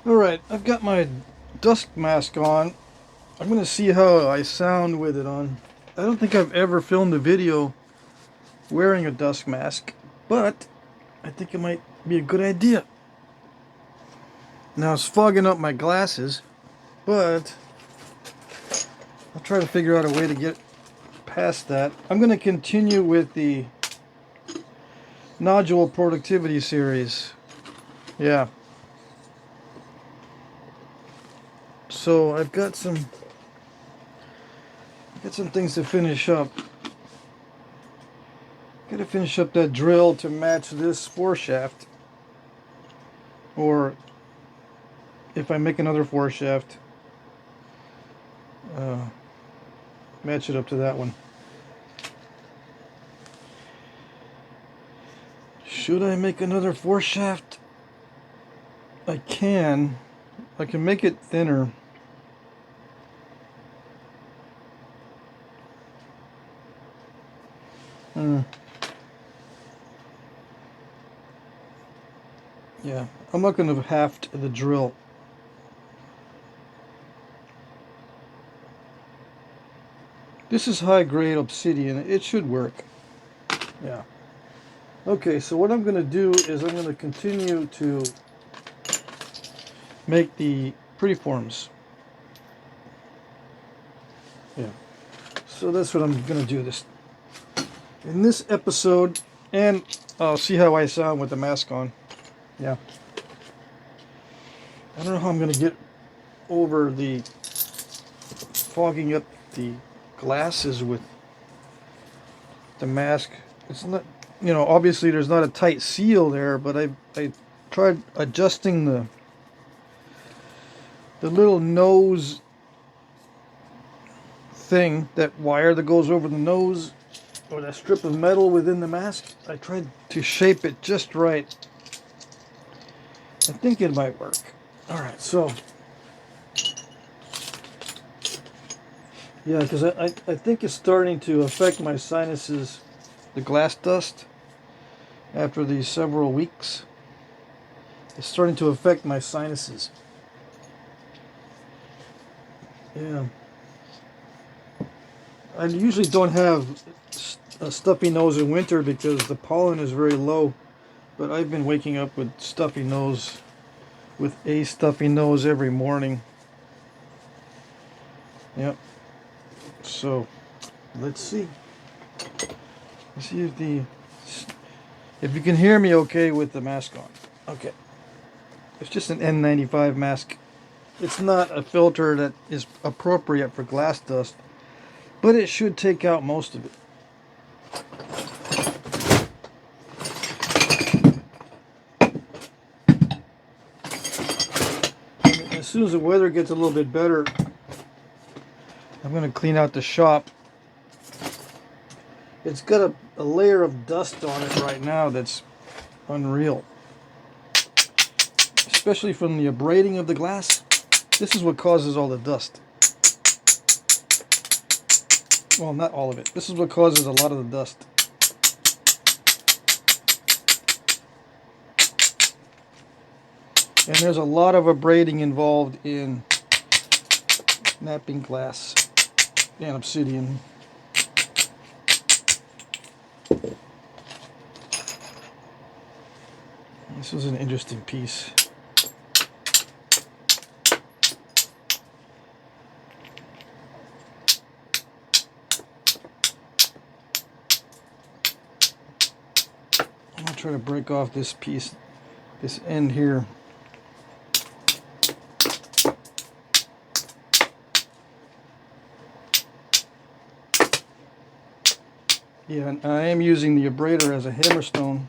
Alright, I've got my dust mask on. I'm going to see how I sound with it on. I don't think I've ever filmed a video wearing a dust mask, but I think it might be a good idea. Now it's fogging up my glasses, but I'll try to figure out a way to get past that. I'm going to continue with the Nodule productivity series. Yeah. So I've got some things to finish up. Got to finish up that drill to match this foreshaft, or if I make another foreshaft, match it up to that one. Should I make another foreshaft? I can. I can make it thinner. Yeah, I'm not going to haft the drill. This is high grade obsidian. It should work. Yeah. Okay, so what I'm going to do is I'm going to continue to make the preforms. Yeah. So that's what I'm going to do this in this episode, and I'll see how I sound with the mask on. Yeah. I don't know how I'm going to get over the fogging up the glasses with the mask. It's not, you know, obviously there's not a tight seal there, but I tried adjusting the little nose thing, that wire that goes over the nose, or that strip of metal within the mask. I tried to shape it just right. I think it might work. Alright, so yeah, because I think it's starting to affect my sinuses, the glass dust, after these several weeks. It's starting to affect my sinuses. Yeah. I usually don't have a stuffy nose in winter because the pollen is very low, but I've been waking up with stuffy nose, with a stuffy nose every morning. Yep. So, let's see. Let's see if you can hear me okay with the mask on. Okay. It's just an N95 mask. It's not a filter that is appropriate for glass dust, but it should take out most of it. And as soon as the weather gets a little bit better, I'm going to clean out the shop. It's got a layer of dust on it right now that's unreal. Especially from the abrading of the glass. This is what causes all the dust. Well, not all of it. This is what causes a lot of the dust. And there's a lot of abrading involved in knapping glass and obsidian. This was an interesting piece. I'm going to try to break off this piece, this end here. Yeah, and I am using the Abrader as a hammerstone.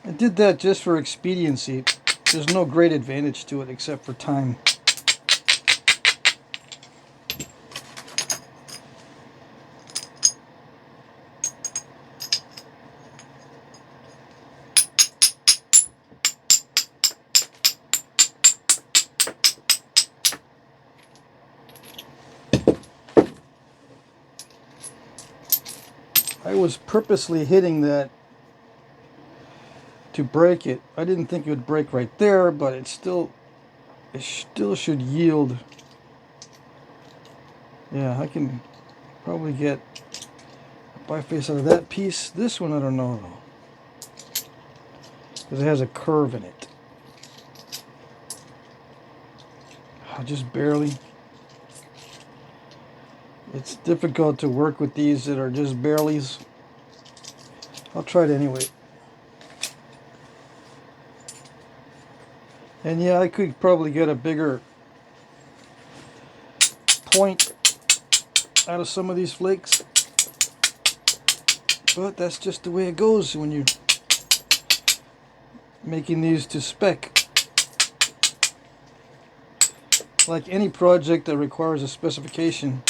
I did that just for expediency. There's no great advantage to it except for time. I was purposely hitting that to break it. I didn't think it would break right there, but it still should yield. Yeah, I can probably get a biface out of that piece. This one I don't know though, because it has a curve in it. Just barely. It's difficult to work with these that are just barelies. I'll try it anyway. And yeah, I could probably get a bigger point out of some of these flakes. But that's just the way it goes when you're making these to spec. Like any project that requires a specification,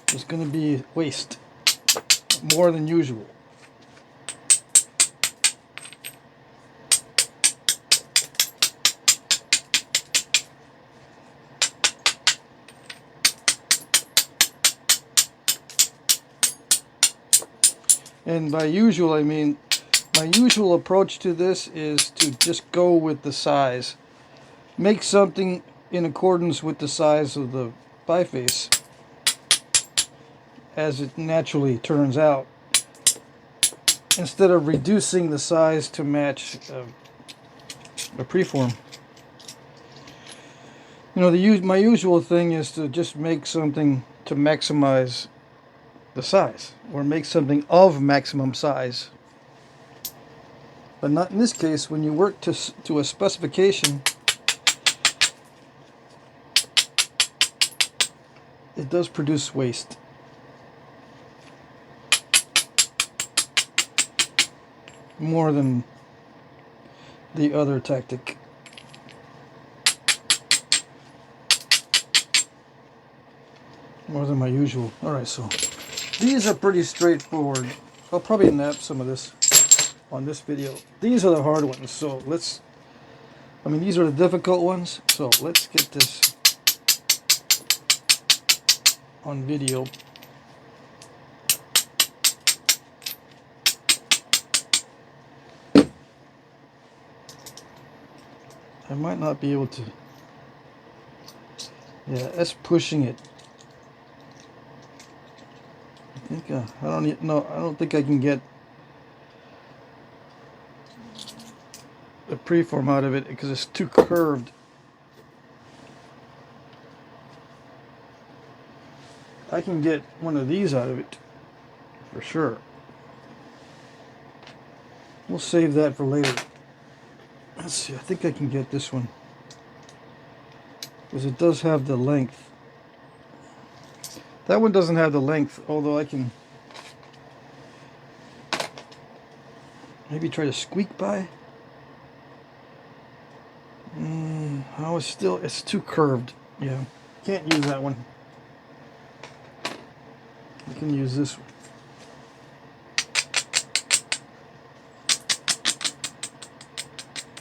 there's going to be waste. More than usual. And by usual, I mean, my usual approach to this is to just go with the size. Make something in accordance with the size of the biface as it naturally turns out, instead of reducing the size to match a preform. You know, my usual thing is to just make something to maximize the size, or make something of maximum size. But not in this case. When you work to a specification, it does produce waste. More than the other tactic. More than my usual. Alright, so these are pretty straightforward. I'll probably nap some of this on this video. These are the hard ones, so these are the difficult ones, so let's get this on video. I might not be able to. Yeah, that's pushing it. I think I don't think I can get the preform out of it because it's too curved. I can get one of these out of it for sure. We'll save that for later. Let's see, I think I can get this one because it does have the length. That one doesn't have the length, although I can maybe try to squeak by. Oh, it's too curved. Yeah, can't use that one. I can use this one.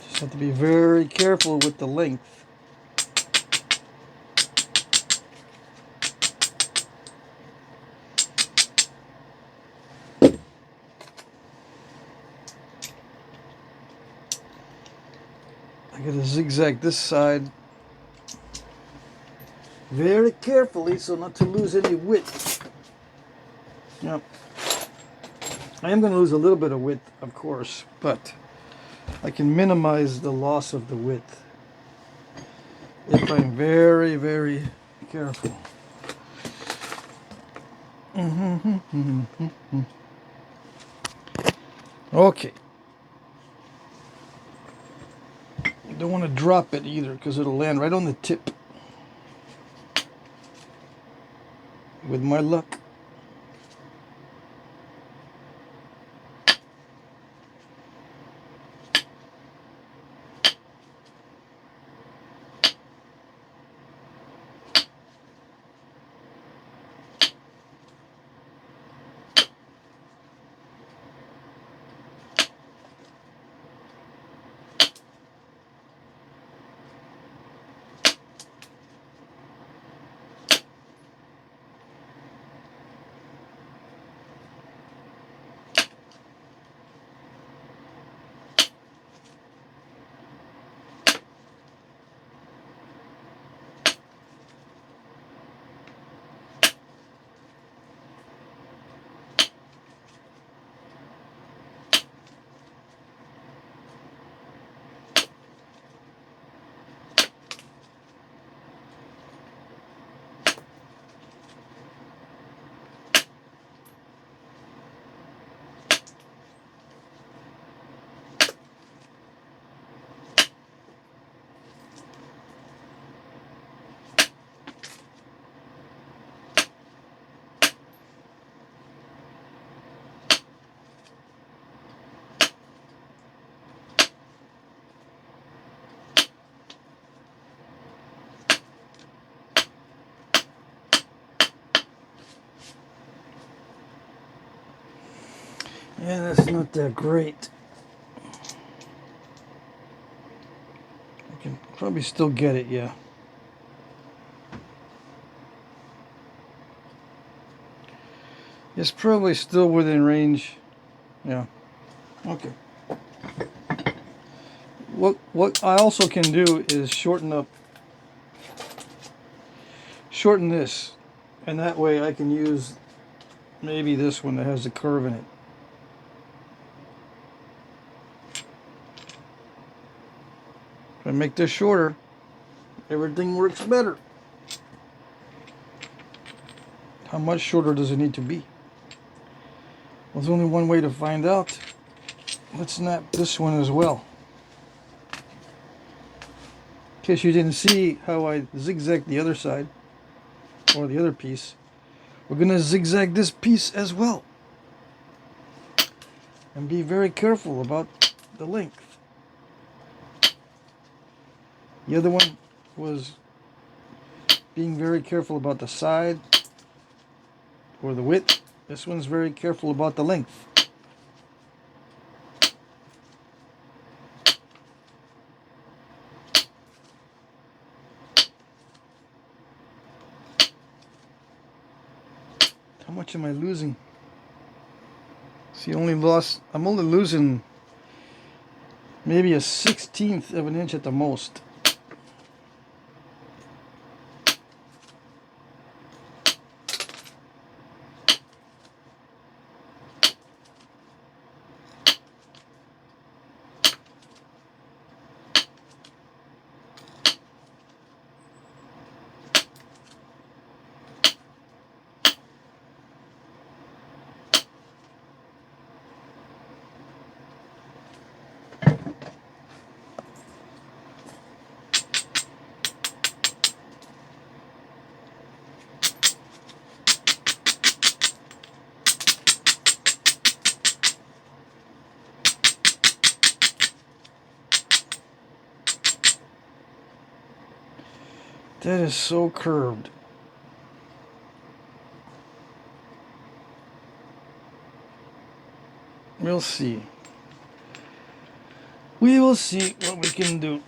Just have to be very careful with the length. I gotta zigzag this side very carefully so not to lose any width. Yep. I am going to lose a little bit of width, of course, but I can minimize the loss of the width if I'm very, very careful. Okay. Don't want to drop it either because it'll land right on the tip. With my luck. Yeah, that's not that great. I can probably still get it, yeah. It's probably still within range. Yeah. Okay. What I also can do is shorten this, and that way I can use maybe this one that has a curve in it. If I make this shorter, everything works better. How much shorter does it need to be? Well, there's only one way to find out. Let's snap this one as well. In case you didn't see how I zigzagged the other side, or the other piece, we're going to zigzag this piece as well. And be very careful about the length. The other one was being very careful about the side or the width. This one's very careful about the length. How much am I losing? See, I'm only losing maybe a 1/16 of an inch at the most. That is so curved. We'll see. We will see what we can do.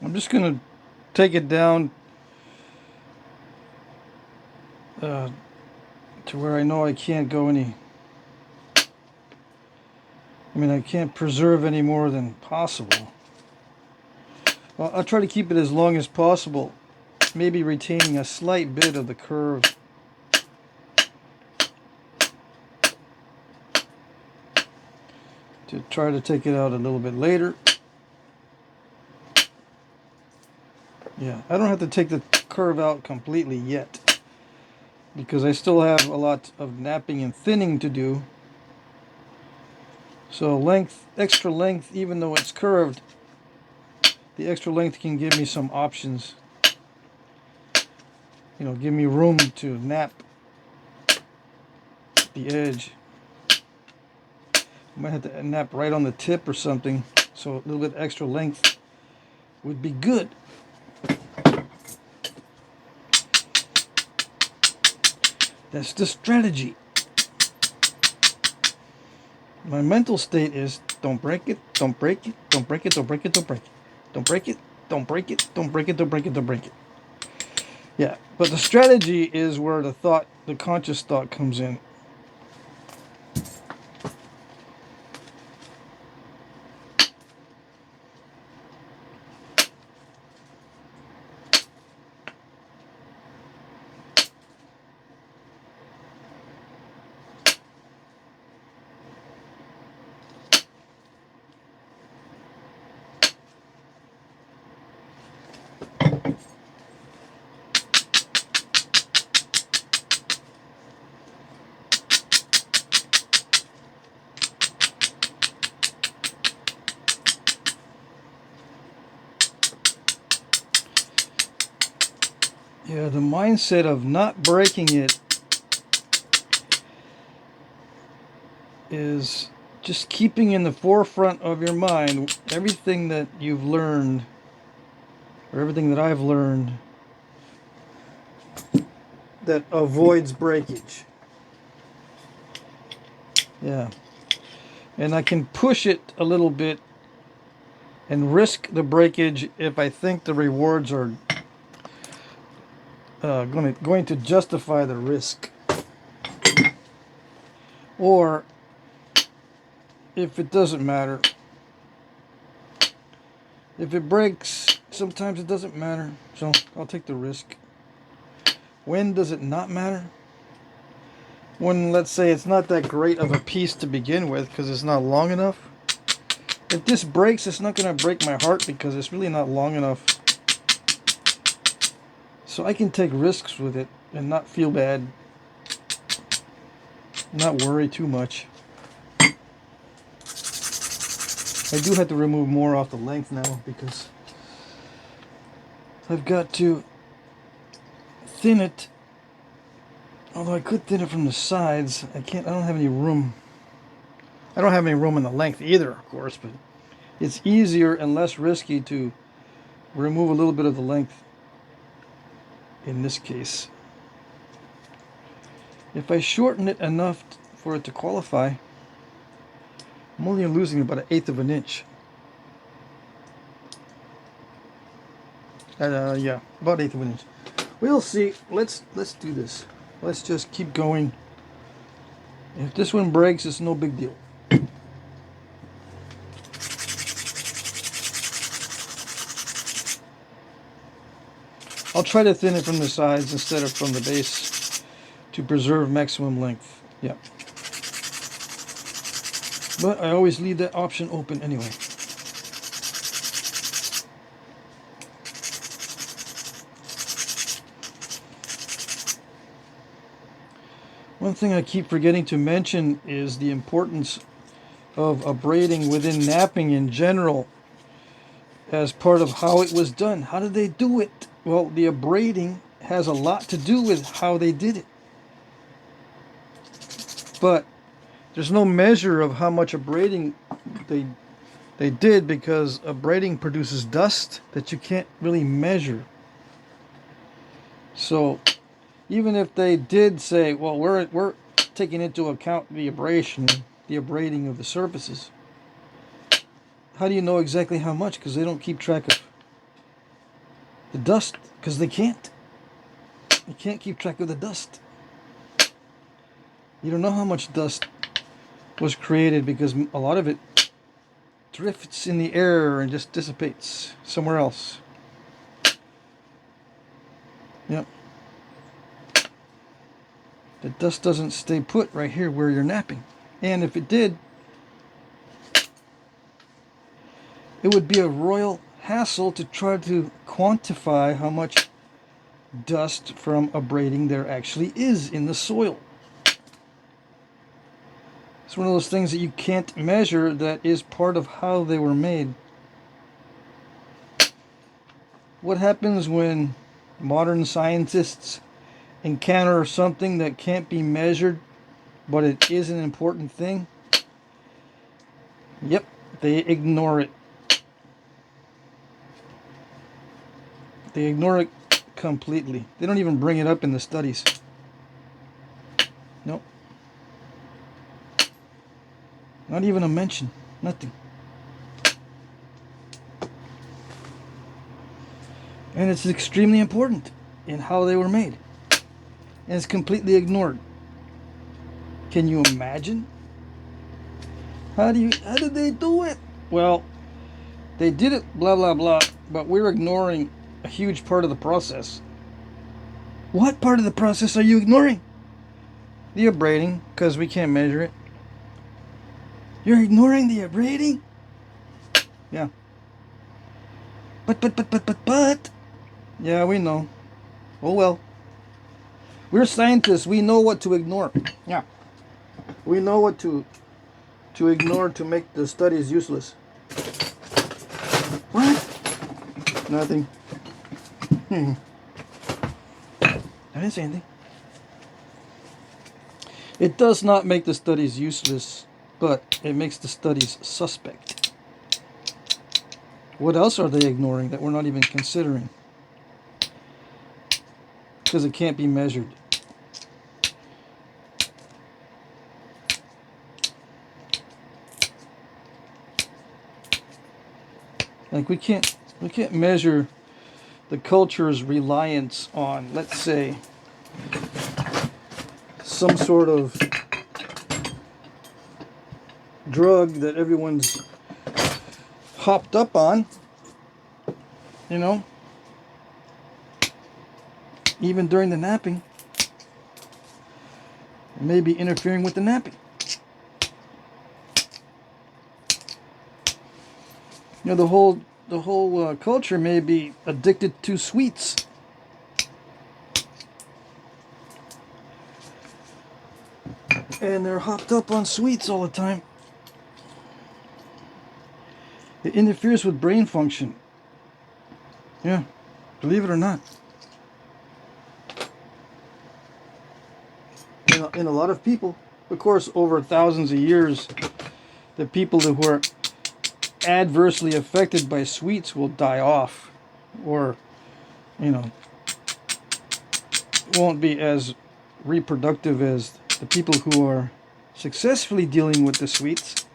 I'm just going to take it down to where I know I can't go any. I mean, I can't preserve any more than possible. Well, I'll try to keep it as long as possible, maybe retaining a slight bit of the curve. To try to take it out a little bit later. Yeah, I don't have to take the curve out completely yet, because I still have a lot of napping and thinning to do. So length, extra length, even though it's curved, the extra length can give me some options. You know, give me room to nap the edge. I might have to nap right on the tip or something, so a little bit extra length would be good. That's the strategy. My mental state is don't break it, don't break it, don't break it, don't break it, don't break it. Don't break it, don't break it, don't break it, don't break it, don't break it. Yeah, but the strategy is where the conscious thought comes in. Yeah, the mindset of not breaking it is just keeping in the forefront of your mind everything that you've learned, or everything that I've learned that avoids breakage. Yeah. And I can push it a little bit and risk the breakage if I think the rewards are going to justify the risk. Or if it doesn't matter. If it breaks, sometimes it doesn't matter. So I'll take the risk. When does it not matter? When, let's say, it's not that great of a piece to begin with because it's not long enough. If this breaks, it's not going to break my heart because it's really not long enough. So I can take risks with it and not feel bad. Not worry too much. I do have to remove more off the length now because I've got to thin it. Although I could thin it from the sides. I don't have any room. I don't have any room in the length either, of course, but it's easier and less risky to remove a little bit of the length in this case. If I shorten it enough for it to qualify, I'm only losing about 1/8 of an inch. Yeah, about 1/8 of an inch. We'll see. Let's do this. Let's just keep going. If this one breaks, it's no big deal. I'll try to thin it from the sides instead of from the base to preserve maximum length. Yeah. But I always leave that option open anyway. One thing I keep forgetting to mention is the importance of abrading within knapping in general as part of how it was done. How did they do it? Well, the abrading has a lot to do with how they did it. But there's no measure of how much abrading they did because abrading produces dust that you can't really measure. So even if they did say, well, we're taking into account the abrading of the surfaces, how do you know exactly how much? Because they don't keep track of the dust, because they can't. You can't keep track of the dust. You don't know how much dust was created because a lot of it drifts in the air and just dissipates somewhere else. Yep. The dust doesn't stay put right here where you're knapping. And if it did, it would be a royal hassle to try to quantify how much dust from abrading there actually is in the soil. It's one of those things that you can't measure that is part of how they were made. What happens when modern scientists encounter something that can't be measured, but it is an important thing? Yep, they ignore it. They ignore it completely. They don't even bring it up in the studies. Nope. Not even a mention. Nothing. And it's extremely important in how they were made. And it's completely ignored. Can you imagine? How did they do it? Well, they did it, blah, blah, blah, but we're ignoring a huge part of the process. What part of the process are you ignoring? The abrading, because we can't measure it. You're ignoring the abrading? Yeah. But. Yeah, we know. Oh well. We're scientists. We know what to ignore. Yeah. We know what to ignore to make the studies useless. What? Nothing. I didn't say anything. It does not make the studies useless, but it makes the studies suspect. What else are they ignoring that we're not even considering? Because it can't be measured. Like we can't measure the culture's reliance on, let's say, some sort of drug that everyone's hopped up on, you know, even during the napping, maybe interfering with the napping. You know, the whole culture may be addicted to sweets. And they're hopped up on sweets all the time. It interferes with brain function. Yeah, believe it or not. In a lot of people, of course, over thousands of years, the people who are adversely affected by sweets will die off, or, you know, won't be as reproductive as the people who are successfully dealing with the sweets.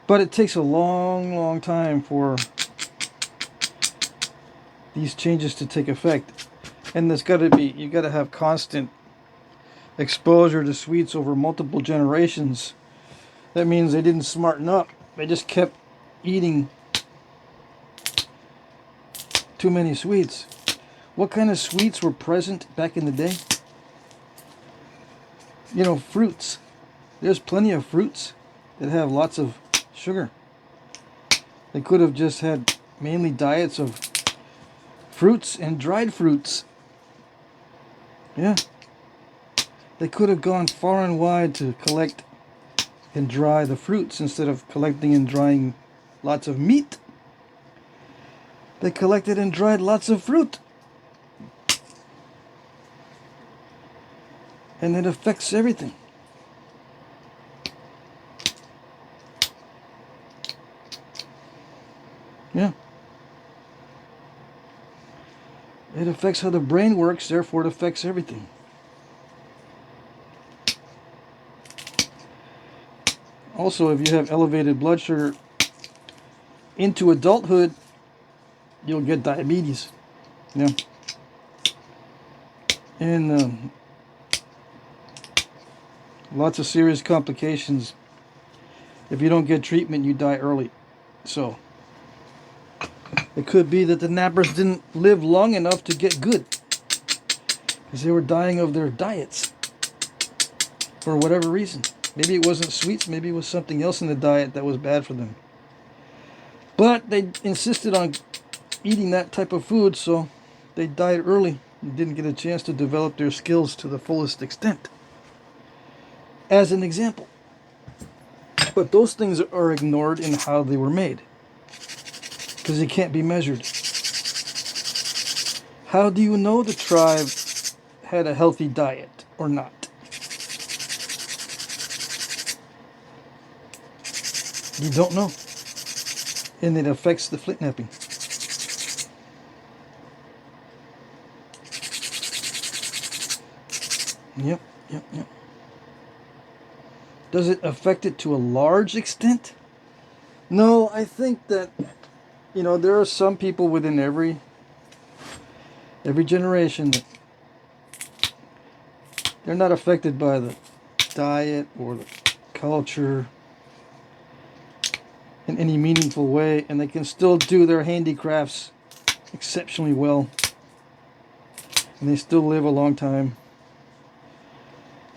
But it takes a long, long time for these changes to take effect. And there's got to be, you got to have constant exposure to sweets over multiple generations. That means they didn't smarten up. They just kept eating too many sweets. What kind of sweets were present back in the day? You know, fruits. There's plenty of fruits that have lots of sugar. They could have just had mainly diets of fruits and dried fruits. Yeah. They could have gone far and wide to collect and dry the fruits instead of collecting and drying lots of meat. They collected and dried lots of fruit. And it affects everything. Yeah. It affects how the brain works, therefore it affects everything. Also, if you have elevated blood sugar into adulthood, you'll get diabetes. Yeah. And lots of serious complications. If you don't get treatment, you die early. So, it could be that the nappers didn't live long enough to get good, because they were dying of their diets for whatever reason. Maybe it wasn't sweets, maybe it was something else in the diet that was bad for them. But they insisted on eating that type of food, so they died early and didn't get a chance to develop their skills to the fullest extent. As an example. But those things are ignored in how they were made, because they can't be measured. How do you know the tribe had a healthy diet or not? You don't know. And it affects the Flintknapping. Yep. Does it affect it to a large extent? No, I think that, you know, there are some people within every generation that they're not affected by the diet or the culture in any meaningful way, and they can still do their handicrafts exceptionally well, and they still live a long time.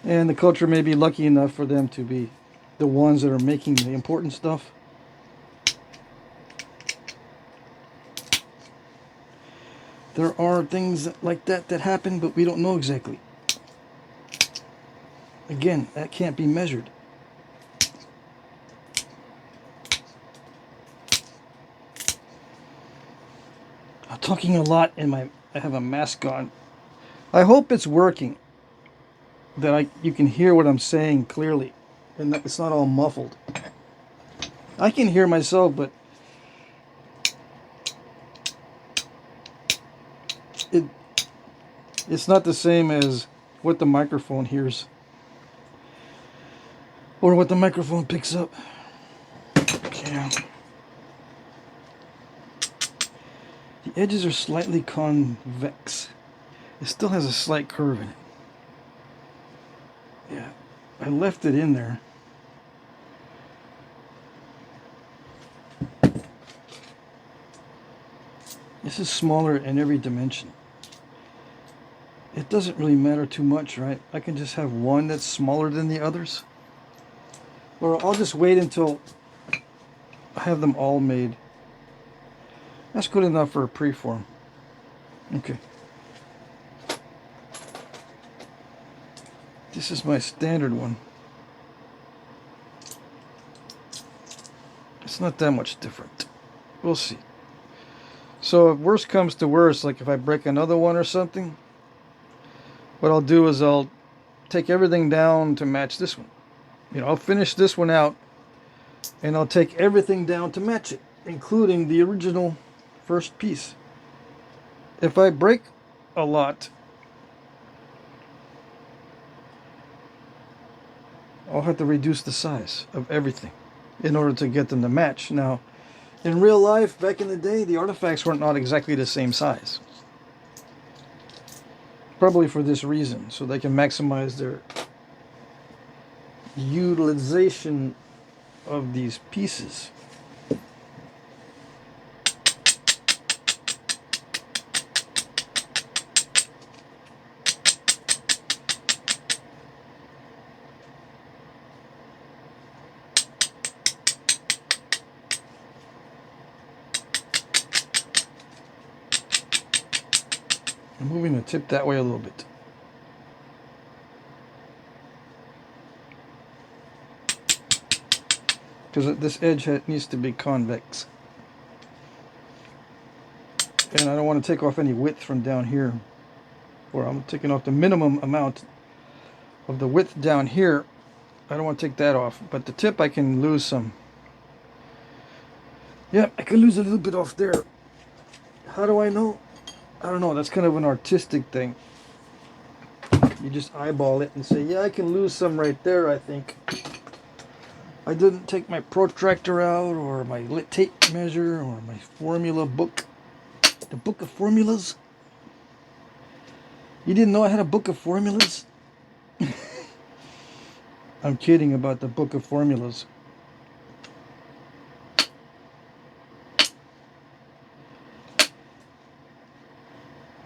And the culture may be lucky enough for them to be the ones that are making the important stuff. There are things like that happen, but we don't know exactly. Again, that can't be measured. I'm talking a lot, and I have a mask on, I hope it's working, that you can hear what I'm saying clearly, and that it's not all muffled. I can hear myself, but it it's not the same as what the microphone hears or what the microphone picks up. Yeah. The edges are slightly convex. It still has a slight curve in it. Yeah, I left it in there. This is smaller in every dimension. It doesn't really matter too much, right? I can just have one that's smaller than the others. Or I'll just wait until I have them all made. That's good enough for a preform. Okay. This is my standard one. It's not that much different. We'll see. So if worst comes to worst, like if I break another one or something, what I'll do is I'll take everything down to match this one. You know, I'll finish this one out and I'll take everything down to match it, including the original first piece. If I break a lot, I'll have to reduce the size of everything in order to get them to match. Now, in real life, back in the day, the artifacts were not exactly the same size. Probably for this reason, so they can maximize their utilization of these pieces. I'm moving the tip that way a little bit. Because this edge needs to be convex. And I don't want to take off any width from down here. Or I'm taking off the minimum amount of the width down here. I don't want to take that off. But the tip I can lose some. Yeah, I can lose a little bit off there. How do I know? I don't know. That's kind of an artistic thing. You just eyeball it and say, yeah, I can lose some right there, I think. I didn't take my protractor out or my lit tape measure or my formula book. The book of formulas. You didn't know I had a book of formulas? I'm kidding about the book of formulas.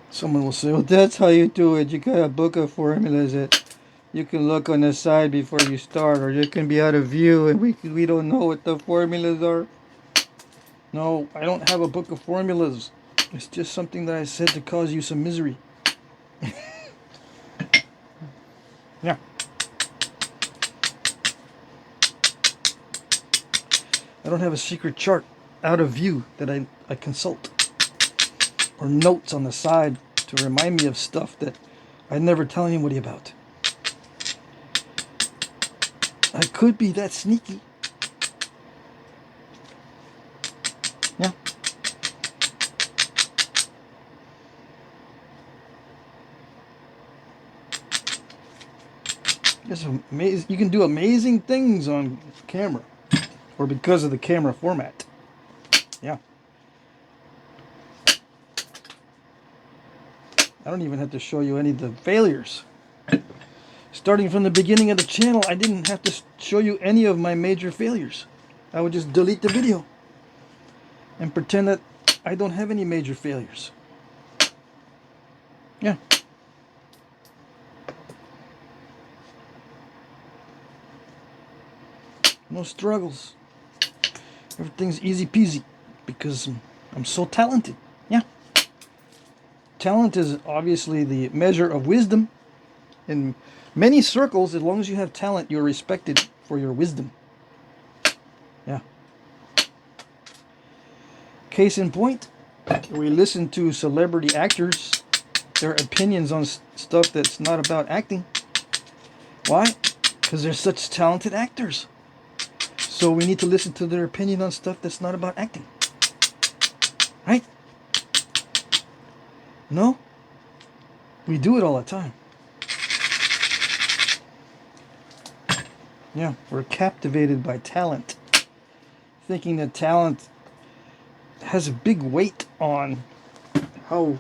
Someone will say, well, that's how you do it. You got a book of formulas that you can look on the side before you start, or you can be out of view and we don't know what the formulas are. No, I don't have a book of formulas. It's just something that I said to cause you some misery. Yeah. I don't have a secret chart out of view that I consult. Or notes on the side to remind me of stuff that I never tell anybody about. I could be that sneaky. Yeah. It's amazing. You can do amazing things on camera, or because of the camera format. Yeah. I don't even have to show you any of the failures. Starting from the beginning of the channel, I didn't have to show you any of my major failures. I would just delete the video and pretend that I don't have any major failures. Yeah. No struggles. Everything's easy peasy because I'm so talented. Yeah. Talent is obviously the measure of wisdom. In many circles, as long as you have talent, you're respected for your wisdom. Yeah. Case in point, we listen to celebrity actors their opinions on stuff that's not about acting. Why? Because they're such talented actors. So we need to listen to their opinion on stuff that's not about acting. Right? No? We do it all the time. Yeah, we're captivated by talent. Thinking that talent has a big weight on how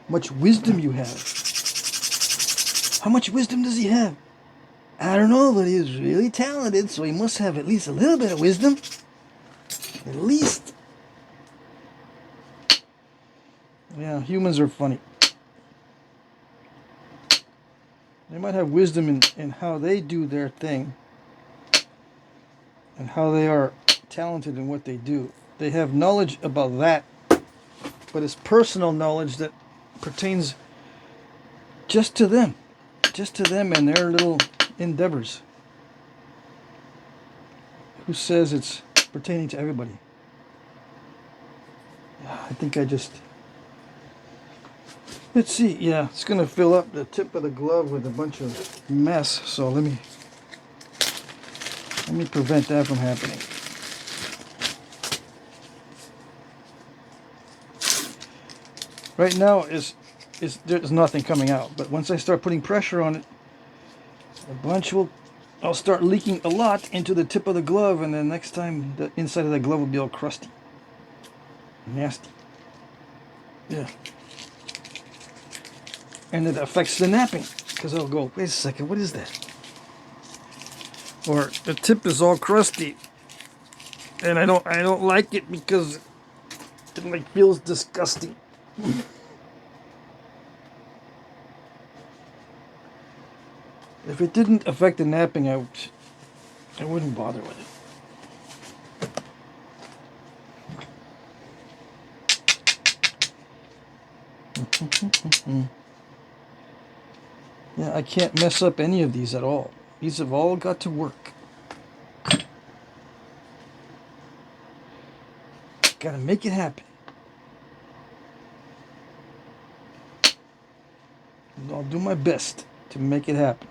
much wisdom you have. How much wisdom does he have? I don't know, but he's really talented, so he must have at least a little bit of wisdom. At least. Yeah, humans are funny. They might have wisdom in how they do their thing and how they are talented in what they do. They have knowledge about that, but it's personal knowledge that pertains just to them. Just to them and their little endeavors. Who says it's pertaining to everybody? I think I just... Let's see. Yeah, it's going to fill up the tip of the glove with a bunch of mess. So let me prevent that from happening. Right now there's nothing coming out, but once I start putting pressure on it, I'll start leaking a lot into the tip of the glove, and then next time the inside of the glove will be all crusty. Nasty. Yeah. And it affects the napping, because I'll go, wait a second, what is that? Or the tip is all crusty, and I don't like it because it like feels disgusting. If it didn't affect the napping, I wouldn't bother with it. Yeah, I can't mess up any of these at all. These have all got to work. Gotta make it happen. And I'll do my best to make it happen.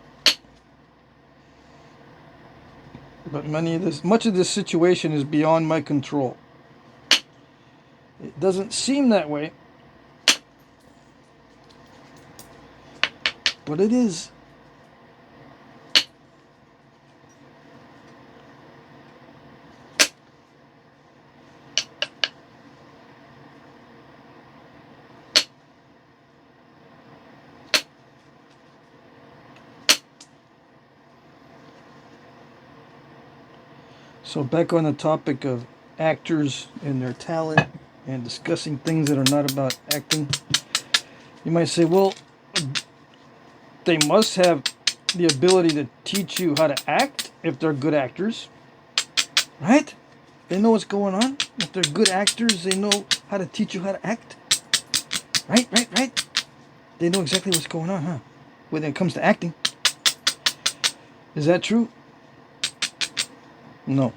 But much of this situation is beyond my control. It doesn't seem that way, but it is. So back on the topic of actors and their talent and discussing things that are not about acting. You might say, well, they must have the ability to teach you how to act if they're good actors. Right? They know what's going on. If they're good actors, they know how to teach you how to act. Right? They know exactly what's going on, huh? When it comes to acting. Is that true? No.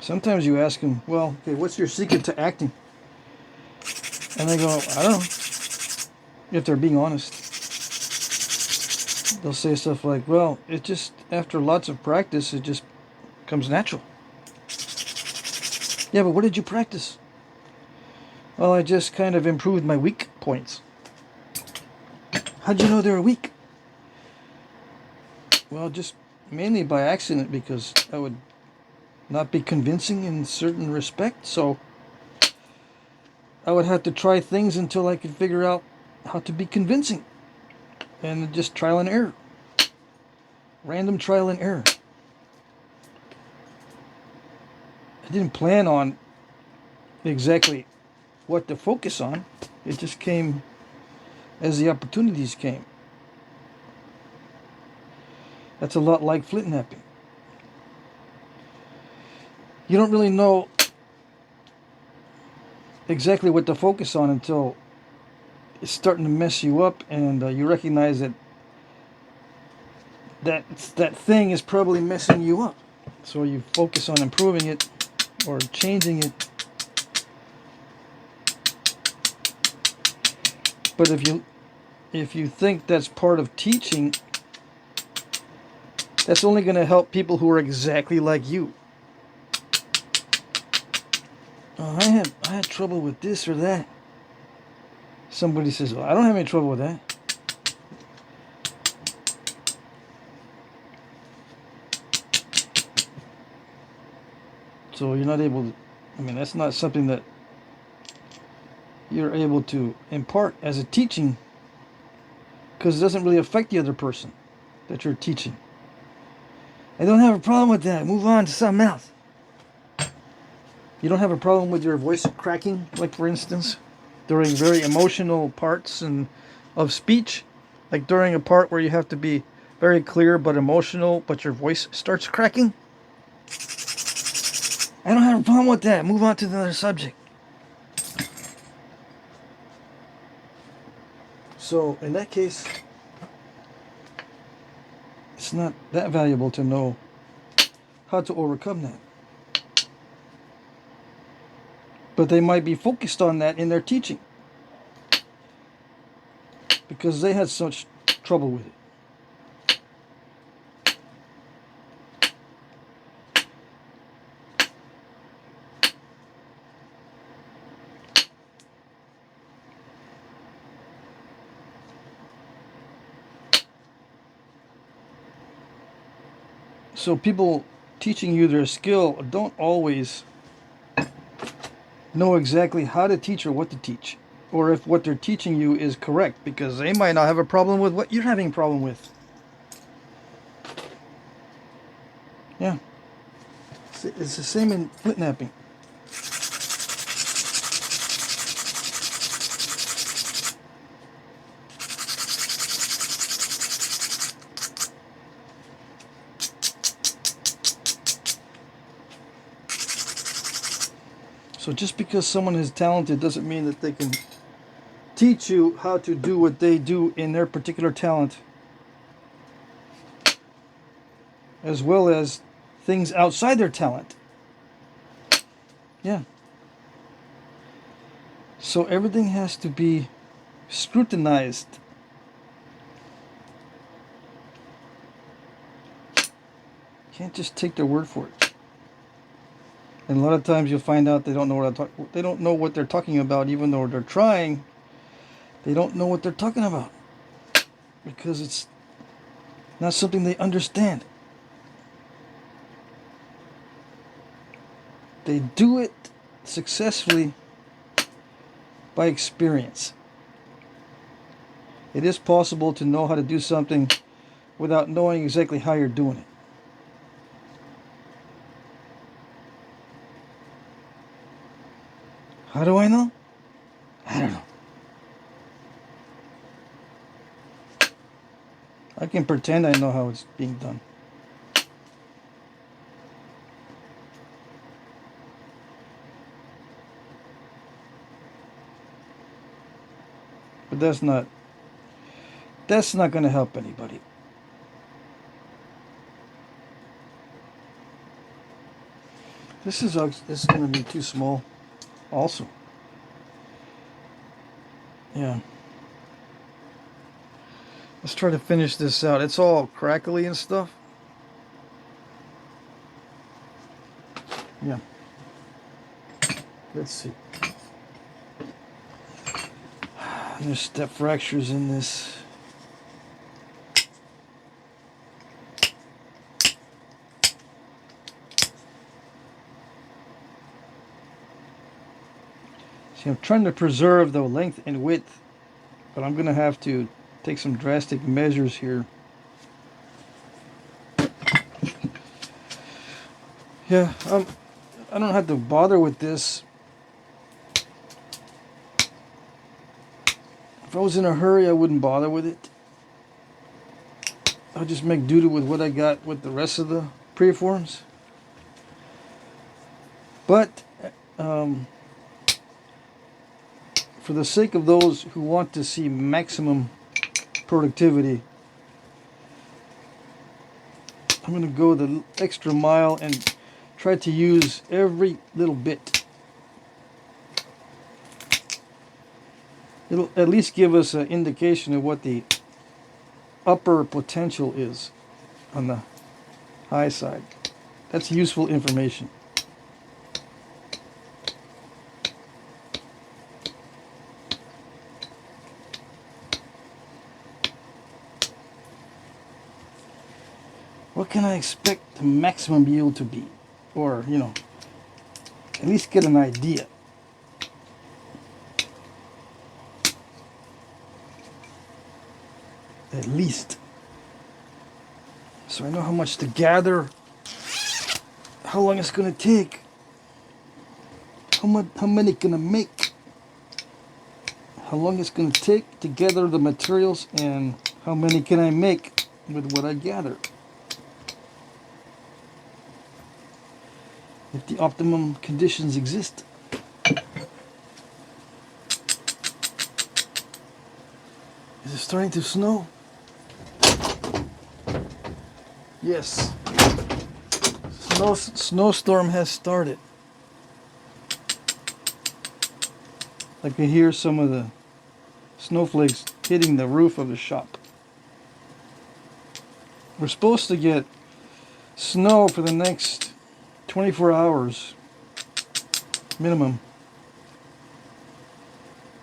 Sometimes you ask them, well, okay, what's your secret to acting? And they go, I don't know. If they're being honest. They'll say stuff like, well, it just, after lots of practice, it just comes natural. Yeah, but what did you practice? Well, I just kind of improved my weak points. How'd you know they were weak? Well, just mainly by accident, because I would not be convincing in certain respects, so I would have to try things until I could figure out how to be convincing. And just trial and error. Random trial and error. I didn't plan on exactly what to focus on. It just came as the opportunities came. That's a lot like Flintknapping. You don't really know exactly what to focus on until it's starting to mess you up, and you recognize that thing is probably messing you up. So you focus on improving it or changing it. But if you think that's part of teaching, that's only going to help people who are exactly like you. I had trouble with this or that. Somebody says, well, I don't have any trouble with that. So you're not able to, I mean, that's not something that you're able to impart as a teaching, because it doesn't really affect the other person that you're teaching. I don't have a problem with that. Move on to something else. You don't have a problem with your voice cracking, like for instance, during very emotional parts of speech, like during a part where you have to be very clear but emotional, but your voice starts cracking? I don't have a problem with that. Move on to another subject. So in that case, it's not that valuable to know how to overcome that. But they might be focused on that in their teaching because they had such trouble with it. So people teaching you their skill don't always know exactly how to teach or what to teach, or if what they're teaching you is correct, because they might not have a problem with what you're having a problem with. Yeah. It's the same in Flintknapping. So just because someone is talented doesn't mean that they can teach you how to do what they do in their particular talent, as well as things outside their talent. Yeah. So everything has to be scrutinized. Can't just take their word for it. And a lot of times you'll find out they don't know they don't know what they're talking about, even though they're trying. They don't know what they're talking about because it's not something they understand. They do it successfully by experience. It is possible to know how to do something without knowing exactly how you're doing it. How do I know? I don't know. I can pretend I know how it's being done. But that's not going to help anybody. This is going to be too small also. Yeah. Let's try to finish this out. It's all crackly and stuff. Yeah. Let's see. There's step fractures in this. See, I'm trying to preserve the length and width, but I'm going to have to take some drastic measures here. Yeah, I don't have to bother with this. If I was in a hurry, I wouldn't bother with it. I'll just make do with what I got with the rest of the preforms. But for the sake of those who want to see maximum productivity, I'm going to go the extra mile and try to use every little bit. It'll at least give us an indication of what the upper potential is on the high side. That's useful information. What can I expect the maximum yield to be? Or, you know, at least get an idea. At least. So I know how much to gather, how long it's going to take, how many can I make, how long it's going to take to gather the materials, and how many can I make with what I gather. If the optimum conditions exist. Is it starting to snow? Yes. Snowstorm has started. I can hear some of the snowflakes hitting the roof of the shop. We're supposed to get snow for the next 24 hours minimum.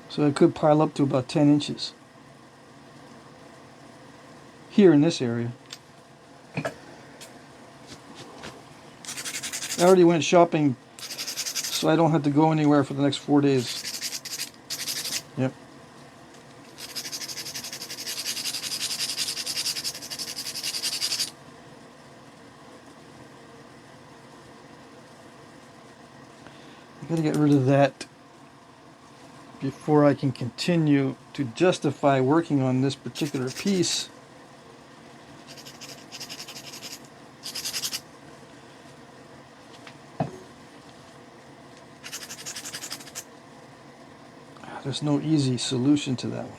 So it could pile up to about 10 inches. Here in this area. I already went shopping, so I don't have to go anywhere for the next 4 days. Yep. I gotta get rid of that before I can continue to justify working on this particular piece. There's no easy solution to that one.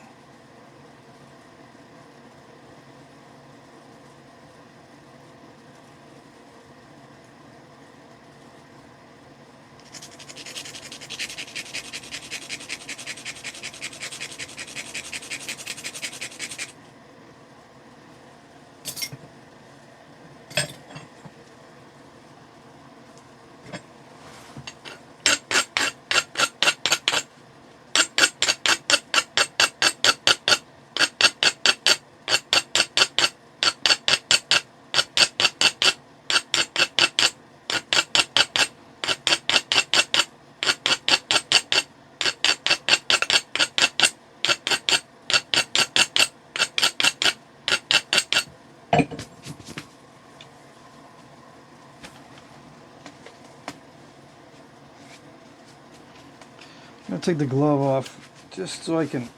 I'm going to take the glove off just so I can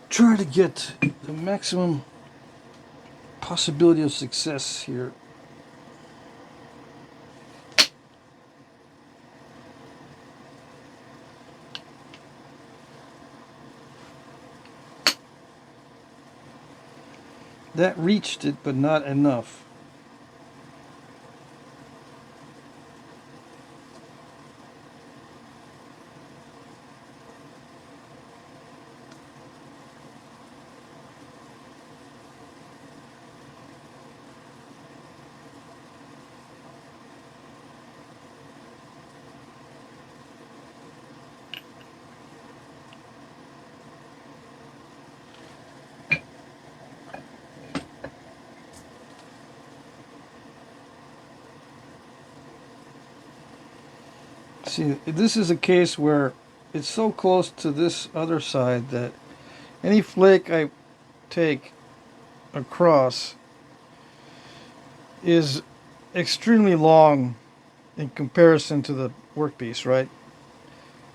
try to get the maximum possibility of success here. That reached it, but not enough. See, this is a case where it's so close to this other side that any flake I take across is extremely long in comparison to the workpiece, right?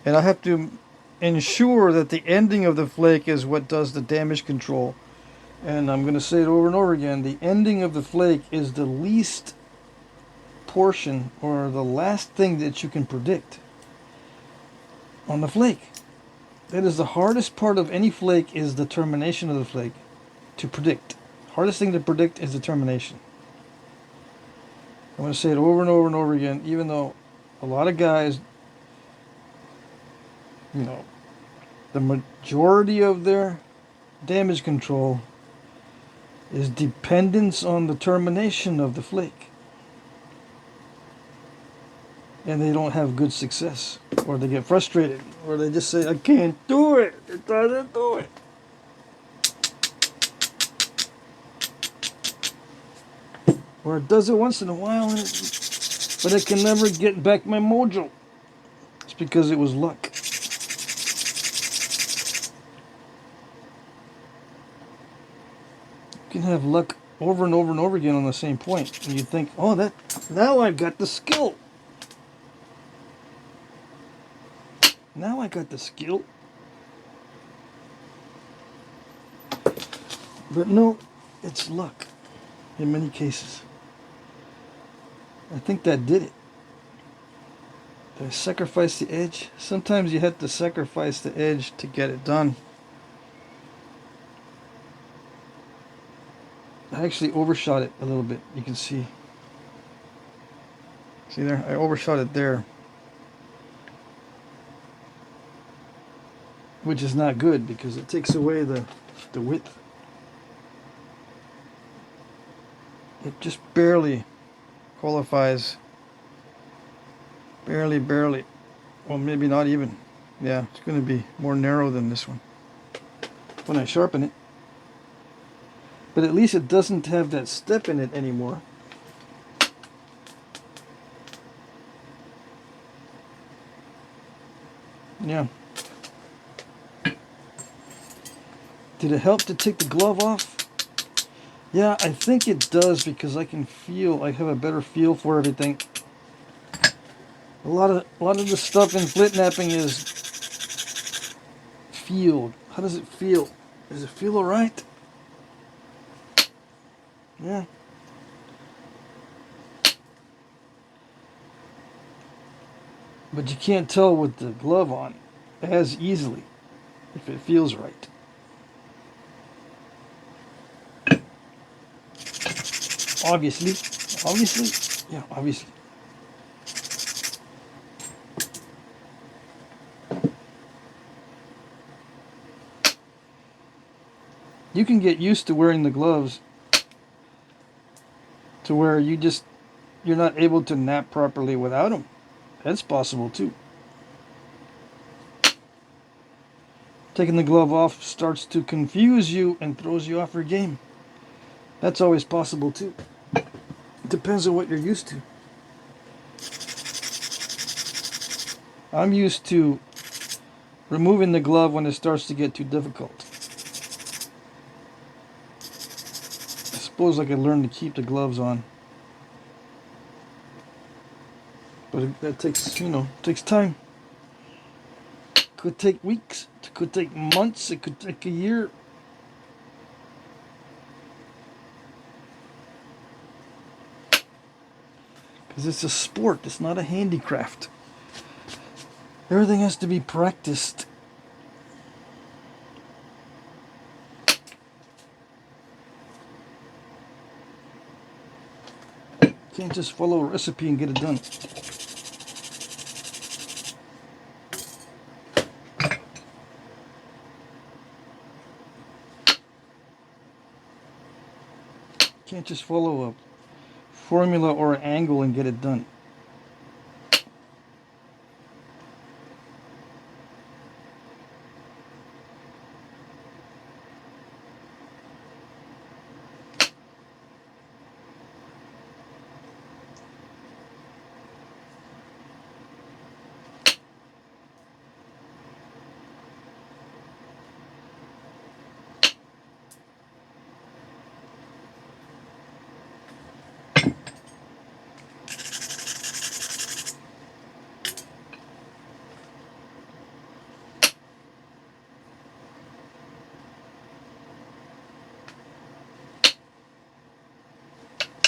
And I have to ensure that the ending of the flake is what does the damage control. And I'm going to say it over and over again, the ending of the flake is the least portion or the last thing that you can predict on the flake. That is the hardest part of any flake, is the termination of the flake to predict. Hardest thing to predict is the termination. I'm going to say it over and over and over again, even though a lot of guys, you know, the majority of their damage control is dependence on the termination of the flake. And they don't have good success. Or they get frustrated. Or they just say, I can't do it. It doesn't do it. Or it does it once in a while, but I can never get back my mojo. It's because it was luck. You can have luck over and over and over again on the same point. And you think, oh, now I've got the skill. Now I got the skill. But no, it's luck in many cases. I think that did it. Did I sacrifice the edge? Sometimes you have to sacrifice the edge to get it done. I actually overshot it a little bit. You can see. See there? I overshot it there. Which is not good because it takes away the width. It just barely qualifies. Barely. Well, maybe not even. Yeah, it's going to be more narrow than this one when I sharpen it. But at least it doesn't have that step in it anymore. Yeah. Did it help to take the glove off? Yeah, I think it does because I have a better feel for everything. A lot of the stuff in Flintknapping is feel. How does it feel? Does it feel alright? Yeah. But you can't tell with the glove on as easily if it feels right. Obviously. Yeah, obviously. You can get used to wearing the gloves to where you're not able to nap properly without them. That's possible too. Taking the glove off starts to confuse you and throws you off your game. That's always possible too. It depends on what you're used to. I'm used to removing the glove when it starts to get too difficult. I suppose I could learn to keep the gloves on. But that takes time. Could take weeks. It could take months. It could take a year. Because it's a sport. It's not a handicraft. Everything has to be practiced. Can't just follow a recipe and get it done. Can't just follow a formula or an angle and get it done.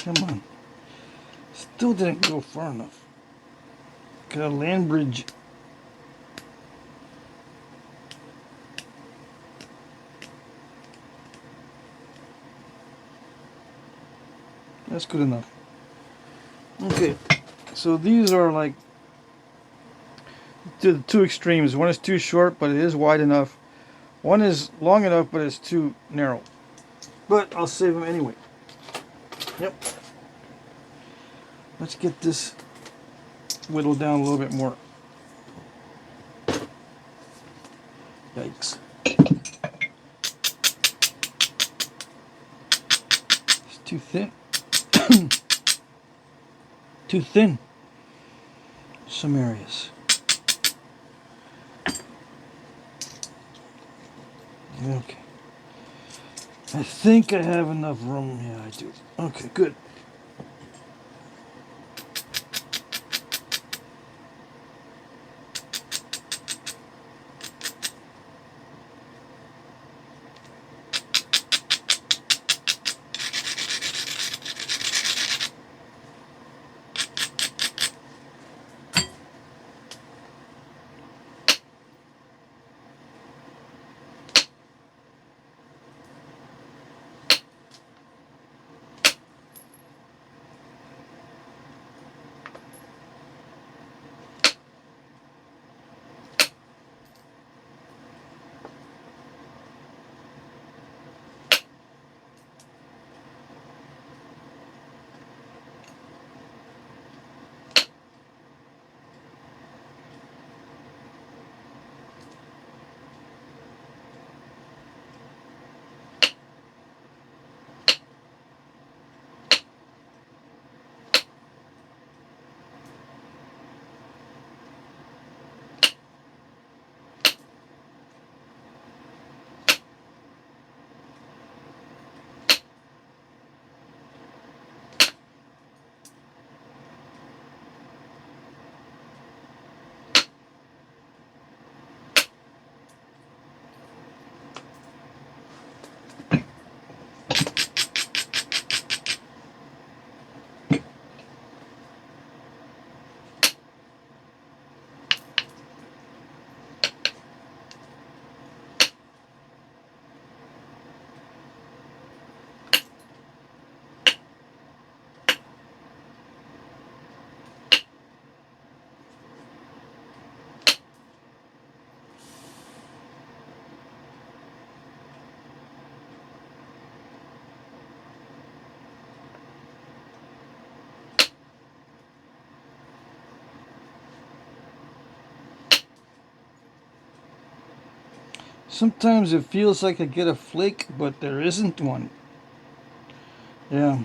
Come on. Still didn't go far enough. Got a land bridge. That's good enough. Okay, so these are like to the two extremes. One is too short, but it is wide enough. One is long enough, but it's too narrow. But I'll save them anyway. Yep. Let's get this whittled down a little bit more. Yikes. It's too thin. Too thin. Some areas. Okay. I think I have enough room. Yeah, I do. Okay, good. Sometimes it feels like I get a flake, but there isn't one. Yeah.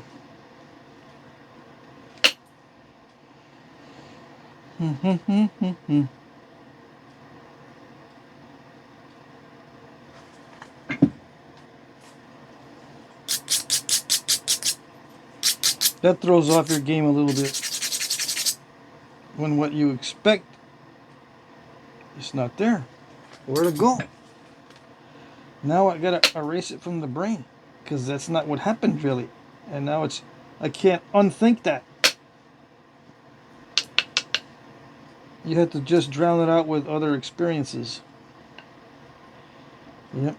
That throws off your game a little bit when what you expect is not there. Where to go? Now I gotta erase it from the brain because that's not what happened really. And now I can't unthink that. You have to just drown it out with other experiences. Yep.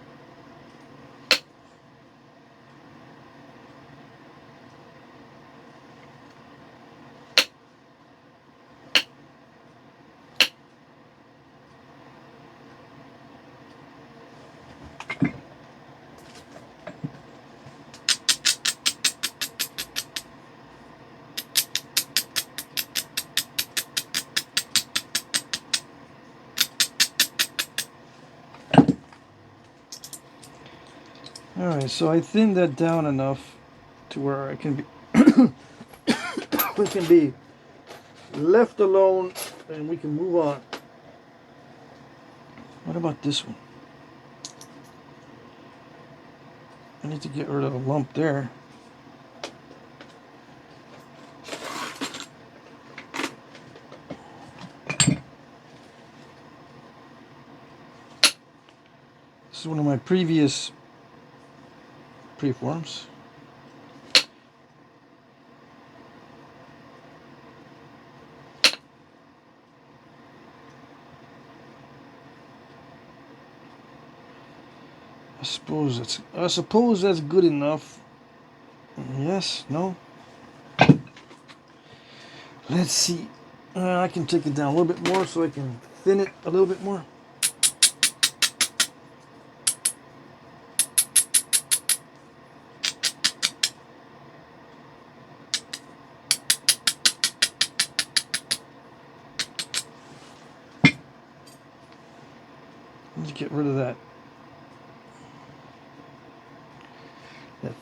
Alright, so I thinned that down enough to where I can be we can be left alone and we can move on. What about this one? I need to get rid of a lump there. This is one of my previous preforms. I suppose that's good enough. Yes, no. Let's see. I can take it down a little bit more so I can thin it a little bit more. Let's get rid of that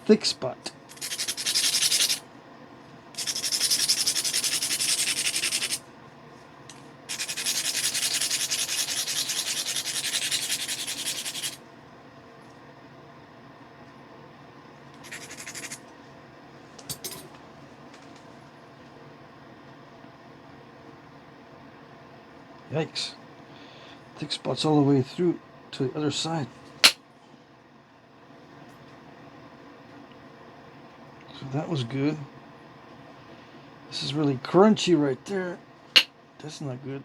thick spot. Yikes. Thick spots all the way through to the other side. So that was good. This is really crunchy right there. That's not good.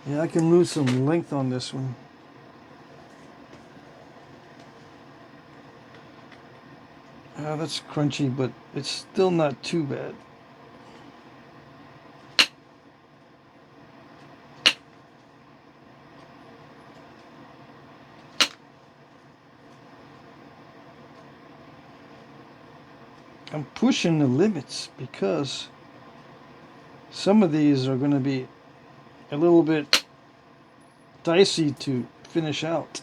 Yeah, I can lose some length on this one. That's crunchy, but it's still not too bad. I'm pushing the limits because some of these are going to be a little bit dicey to finish out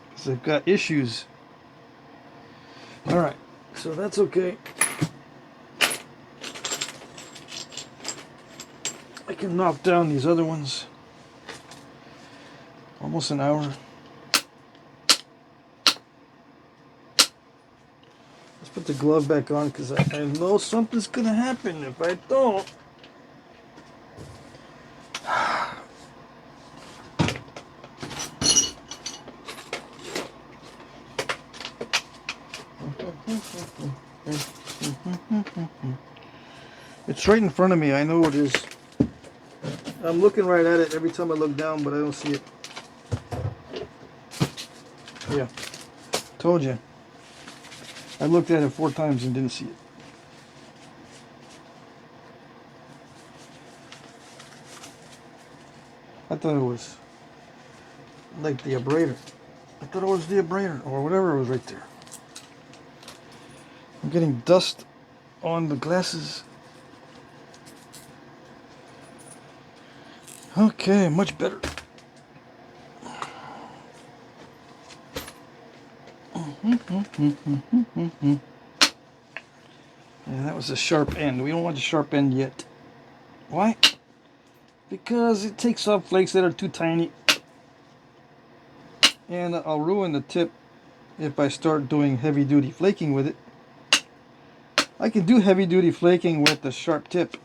because they've got issues. Alright, so that's okay. I can knock down these other ones. Almost an hour. Let's put the glove back on because I know something's going to happen if I don't. It's right in front of me. I know it is. I'm looking right at it every time I look down, but I don't see it. Yeah. Told you. I looked at it 4 times and didn't see it. I thought it was like the Abrader. I thought it was the Abrader or whatever was right there. I'm getting dust on the glasses. Okay, much better. Yeah, that was a sharp end. We don't want the sharp end yet. Why? Because it takes off flakes that are too tiny. And I'll ruin the tip if I start doing heavy duty flaking with it. I can do heavy duty flaking with the sharp tip,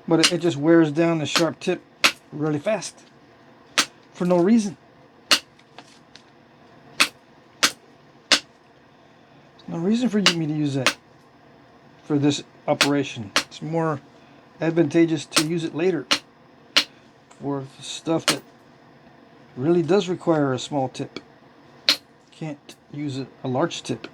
but it just wears down the sharp tip really fast for no reason. There's no reason for me to use that for this operation. It's more advantageous to use it later for stuff that really does require a small tip. Can't use a large tip.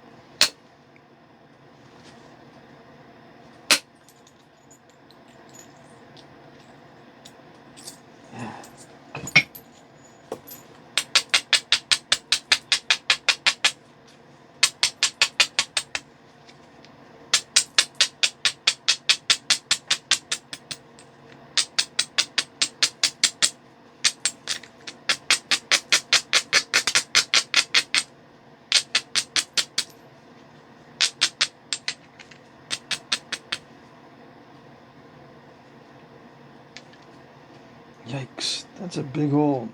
Yikes, that's a big old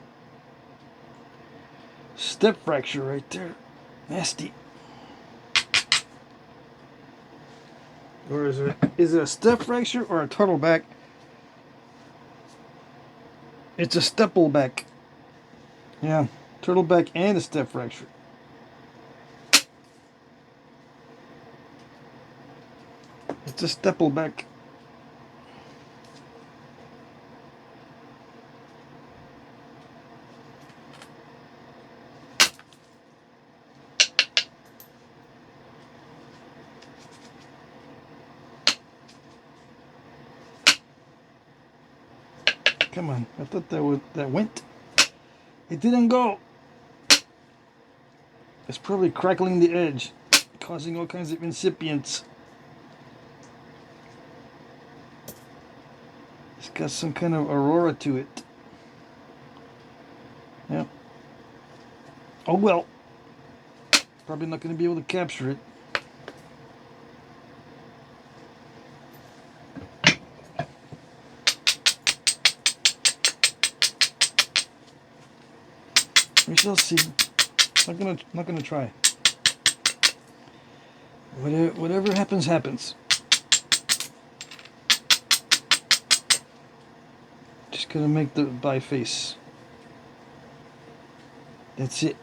step fracture right there. Nasty. Or is it a step fracture or a turtleback? It's a steppleback. Yeah, turtleback and a step fracture. It's a steppleback. Come on. I thought that went. It didn't go. It's probably crackling the edge, causing all kinds of incipients. It's got some kind of aurora to it. Yeah. Oh well. Probably not going to be able to capture it. We shall see. Not gonna try. Whatever happens, happens. Just gonna make the by face. That's it.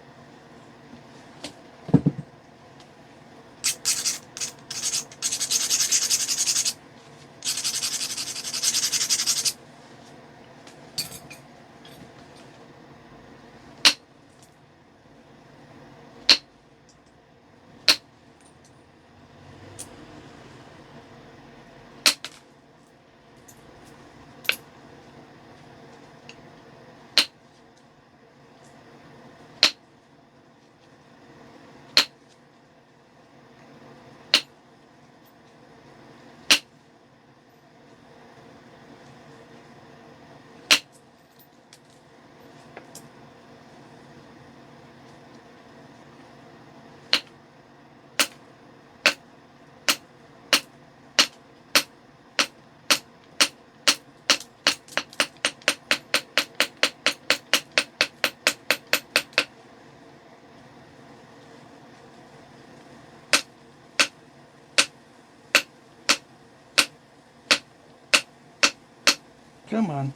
Come on.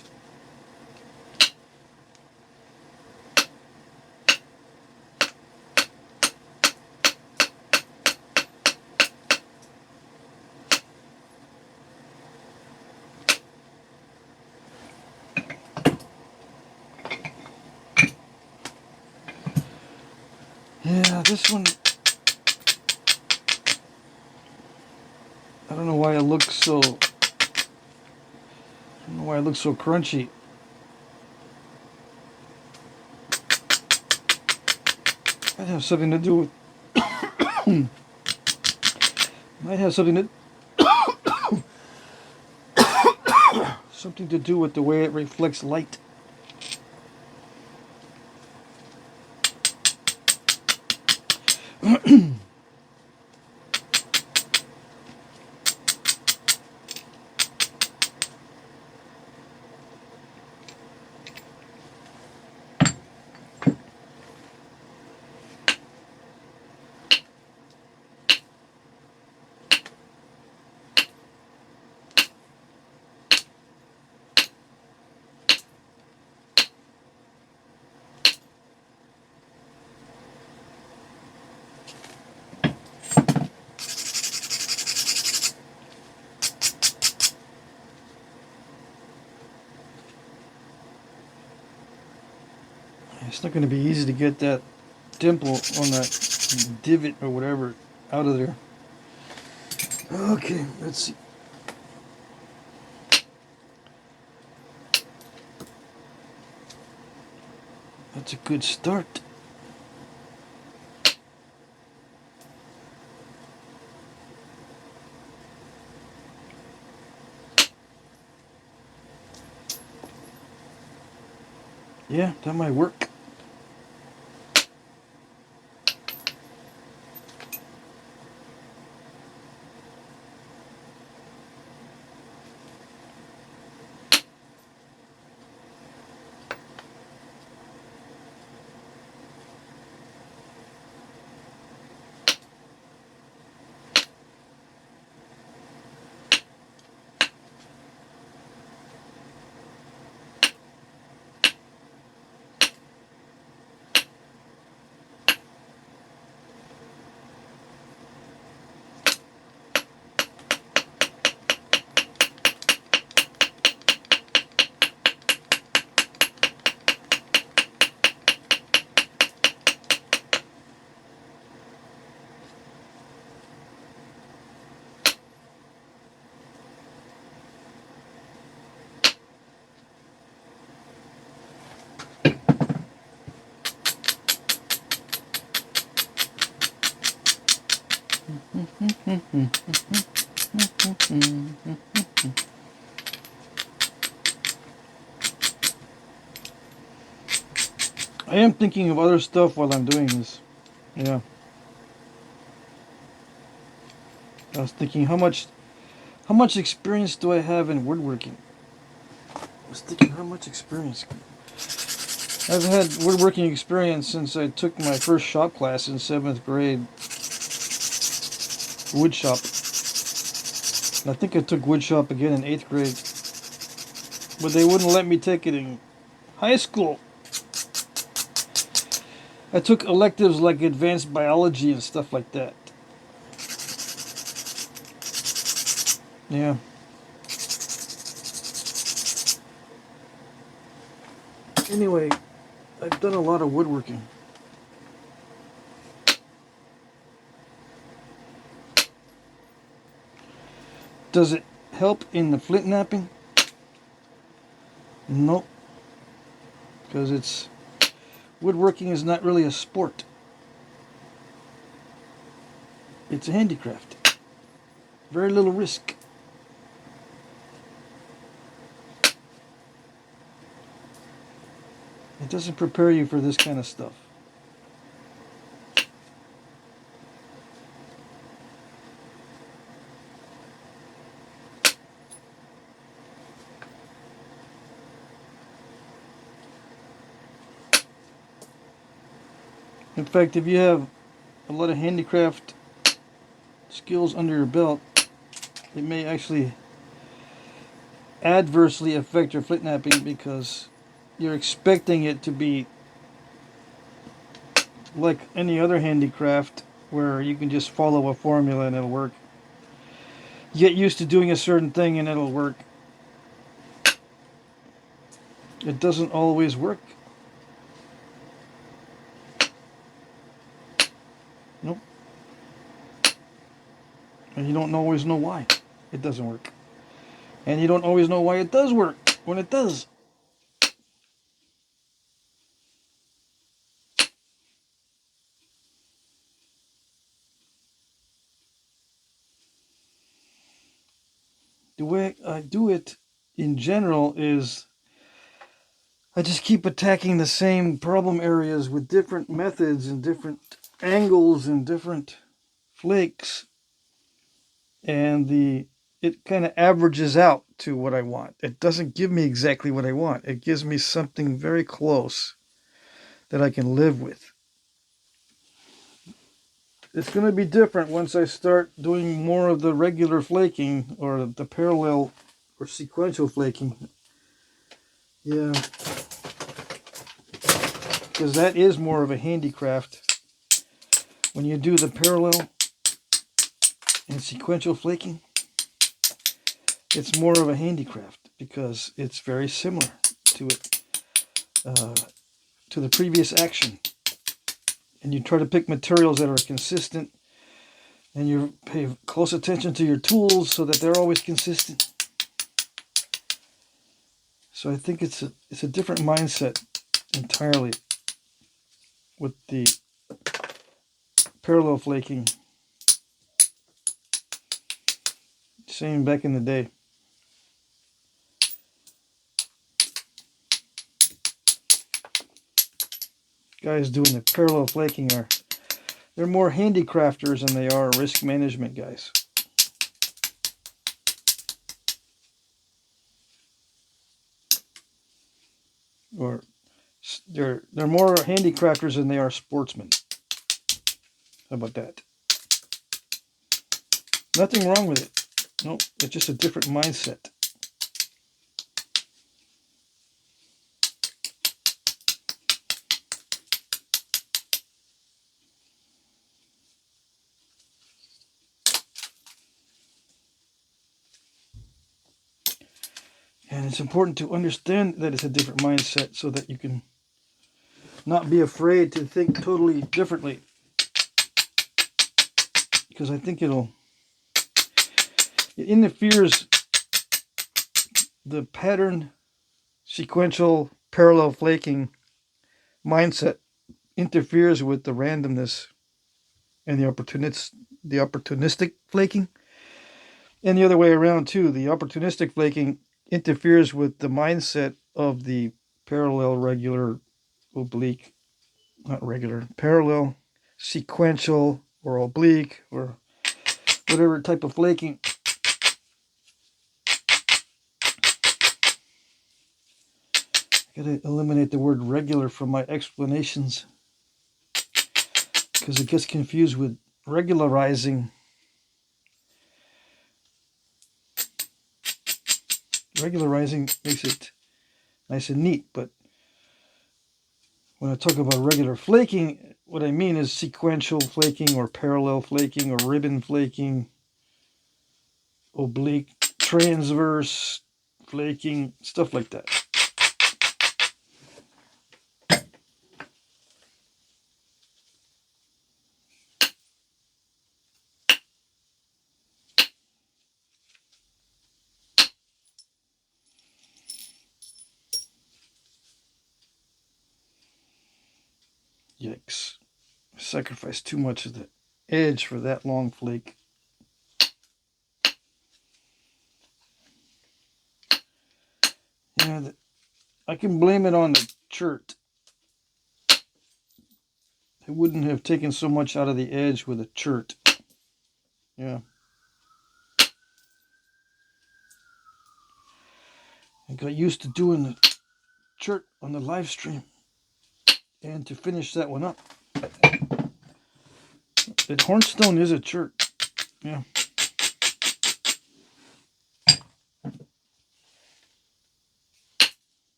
Yeah, this one, I don't know why it looks so, crunchy. Might have something to do with, might have something to do with the way it reflects light. It's not going to be easy to get that dimple on that divot or whatever out of there. Okay, let's see. That's a good start. Yeah, that might work. I am thinking of other stuff while I'm doing this. Yeah. I was thinking how much experience do I have in woodworking? I was thinking how much experience. I've had woodworking experience since I took my first shop class in 7th grade. Wood shop. And I think I took wood shop again in 8th grade. But they wouldn't let me take it in high school. I took electives like advanced biology and stuff like that. Yeah. Anyway, I've done a lot of woodworking. Does it help in the flint knapping? Nope. Because woodworking is not really a sport. It's a handicraft. Very little risk. It doesn't prepare you for this kind of stuff. In fact, if you have a lot of handicraft skills under your belt, it may actually adversely affect your flint knapping because you're expecting it to be like any other handicraft where you can just follow a formula and it'll work. You get used to doing a certain thing and it'll work. It doesn't always work. Nope. And you don't always know why it doesn't work. And you don't always know why it does work when it does. The way I do it in general is I just keep attacking the same problem areas with different methods and different angles and different flakes, and it kind of averages out to what I want. It doesn't give me exactly what I want. It gives me something very close that I can live with. It's going to be different once I start doing more of the regular flaking or the parallel or sequential flaking. Yeah, because that is more of a handicraft. When you do the parallel and sequential flaking, it's more of a handicraft because it's very similar to it, to the previous action. And you try to pick materials that are consistent, and you pay close attention to your tools so that they're always consistent. So I think it's a different mindset entirely with the parallel flaking. Same back in the day. Guys doing the parallel flaking they're more handicrafters than they are risk management guys. Or they're more handicrafters than they are sportsmen. How about that? Nothing wrong with it. No, it's just a different mindset. And it's important to understand that it's a different mindset so that you can not be afraid to think totally differently. Because I think it interferes, the pattern, sequential, parallel flaking mindset interferes with the randomness and the opportunistic flaking, and the other way around too. The opportunistic flaking interferes with the mindset of the parallel, regular, oblique, not regular, parallel, sequential, or oblique, or whatever type of flaking. I gotta eliminate the word regular from my explanations because it gets confused with regularizing. Regularizing makes it nice and neat, but when I talk about regular flaking, what I mean is sequential flaking or parallel flaking or ribbon flaking, oblique, transverse flaking, stuff like that. Yikes. I sacrificed too much of the edge for that long flake. Yeah, I can blame it on the chert. I wouldn't have taken so much out of the edge with a chert. Yeah. I got used to doing the chert on the live stream. And to finish that one up, that Hornstone is a chert. Yeah.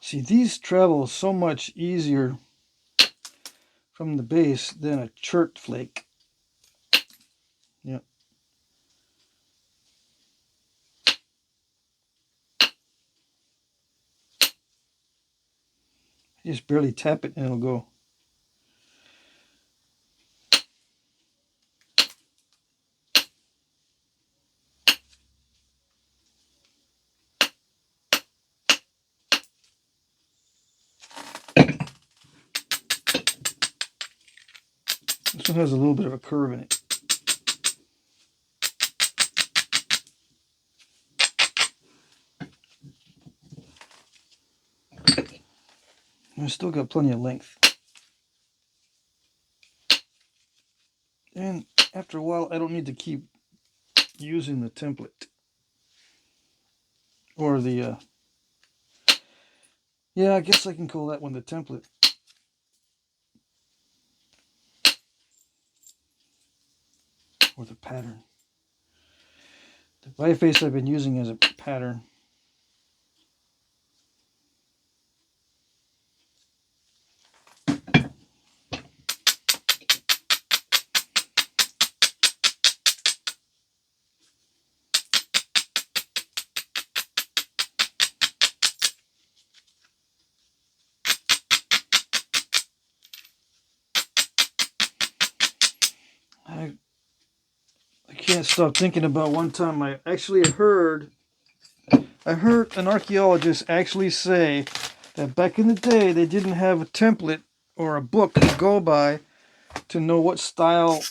See, these travel so much easier from the base than a chert flake. Yeah. You just barely tap it and it'll go. This one has a little bit of a curve in it. And I still got plenty of length. And after a while, I don't need to keep using the template. Or the, yeah, I guess I can call that one the template. Or the pattern. The biface I've been using as a pattern. I can't stop thinking about one time I actually heard an archaeologist actually say that back in the day they didn't have a template or a book to go by to know what style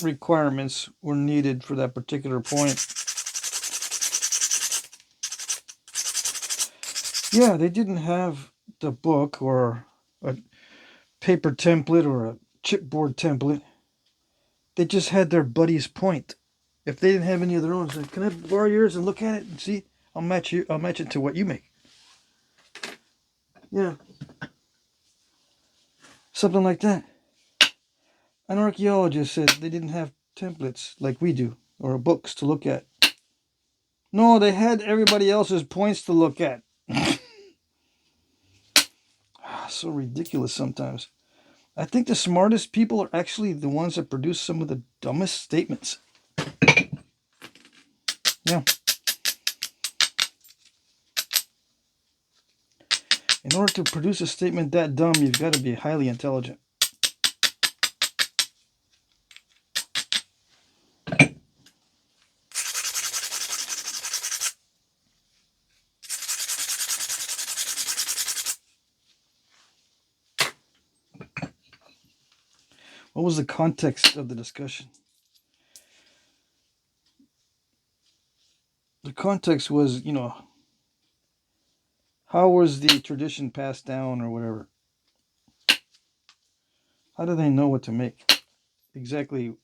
requirements were needed for that particular point. Yeah, they didn't have the book or a paper template or a chipboard template. They just had their buddy's point. If they didn't have any of their own, said, "Can I borrow yours and look at it and see? I'll match it to what you make." Yeah, something like that. An archaeologist said they didn't have templates like we do or books to look at. No, they had everybody else's points to look at. So ridiculous sometimes. I think the smartest people are actually the ones that produce some of the dumbest statements. Yeah. In order to produce a statement that dumb, you've got to be highly intelligent. What was the context of the discussion? The context was, how was the tradition passed down or whatever? How do they know what to make? Exactly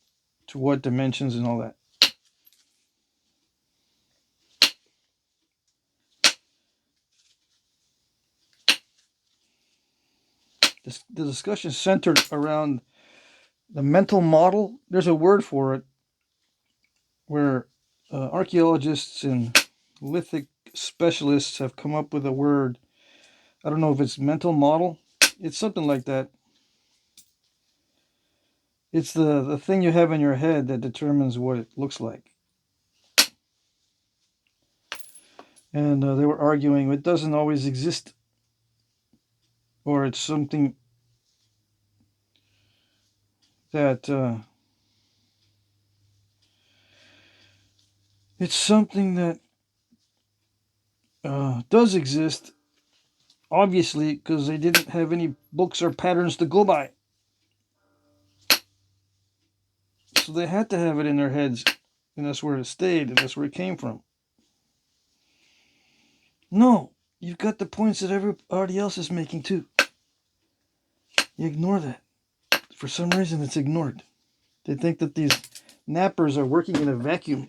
to what dimensions and all that? The discussion centered around the mental model. There's a word for it where archaeologists and lithic specialists have come up with a word. I don't know if it's mental model. It's something like that. It's the thing you have in your head that determines what it looks like. And they were arguing it doesn't always exist, or it's something that does exist, obviously, because they didn't have any books or patterns to go by. So they had to have it in their heads, and that's where it stayed, and that's where it came from. No, you've got the points that everybody else is making too. You ignore that. For some reason, it's ignored. They think that these nappers are working in a vacuum.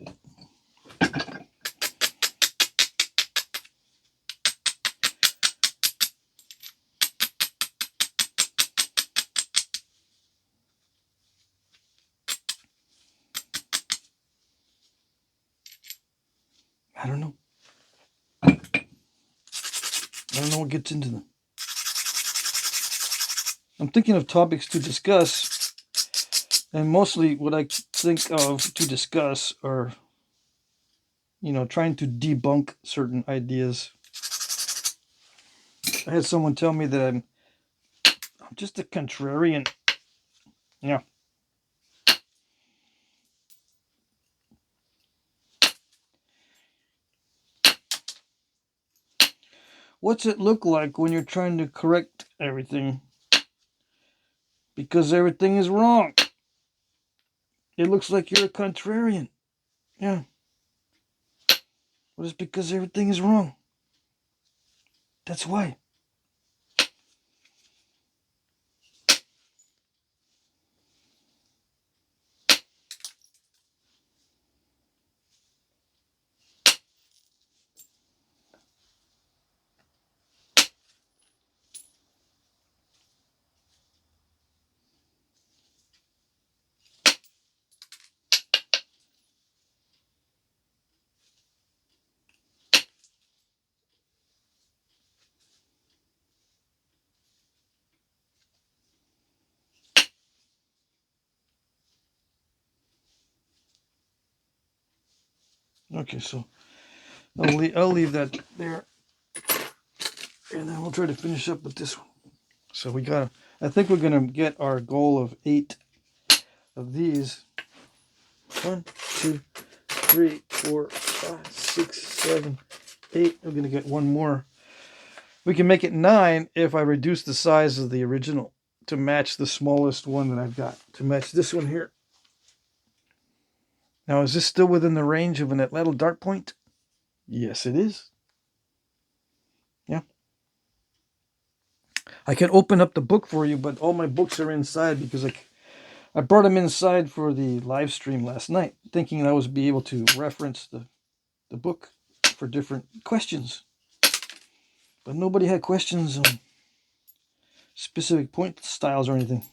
I don't know. I don't know what gets into them. I'm thinking of topics to discuss, and mostly what I think of to discuss are, trying to debunk certain ideas. I had someone tell me that I'm just a contrarian. Yeah. What's it look like when you're trying to correct everything? Because everything is wrong. It looks like you're a contrarian. Yeah. But it's because everything is wrong. That's why. Okay, so I'll leave that there. And then we'll try to finish up with this one. So I think we're going to get our goal of 8 of these. 1, 2, 3, 4, 5, 6, 7, 8. We're going to get one more. We can make it 9 if I reduce the size of the original to match the smallest one that I've got, to match this one here. Now, is this still within the range of that little dart point? Yes, it is. Yeah. I can open up the book for you, but all my books are inside because I brought them inside for the live stream last night, thinking I was be able to reference the book for different questions. But nobody had questions on specific point styles or anything.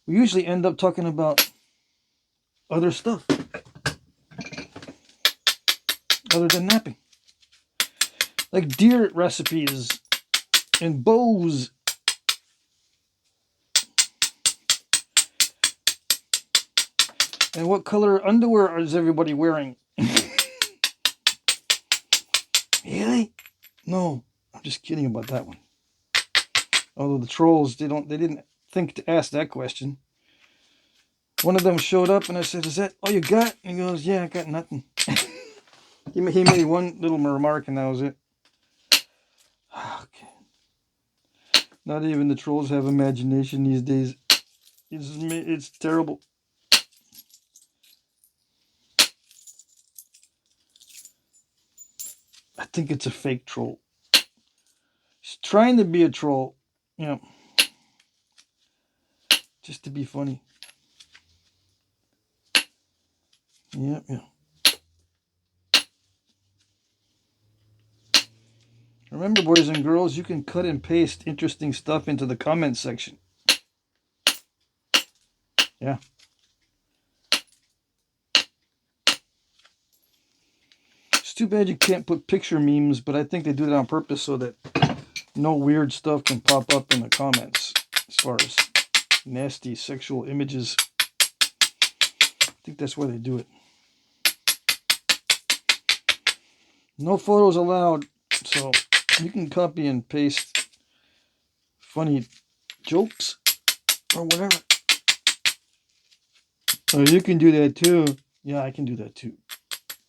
We usually end up talking about other stuff other than napping. Like deer recipes and bows. And what color underwear is everybody wearing? Really? No, I'm just kidding about that one. Although the trolls, they didn't think to ask that question. One of them showed up and I said, "Is that all you got?" And he goes, "Yeah, I got nothing." He made one little remark and that was it. Okay. Not even the trolls have imagination these days. It's terrible. I think it's a fake troll. He's trying to be a troll, you know, just to be funny. Yeah, yeah. Remember, boys and girls, you can cut and paste interesting stuff into the comment section. Yeah. It's too bad you can't put picture memes, but I think they do that on purpose so that no weird stuff can pop up in the comments as far as nasty sexual images. I think that's why they do it. No photos allowed, so you can copy and paste funny jokes or whatever. Oh, you can do that too. Yeah, I can do that too.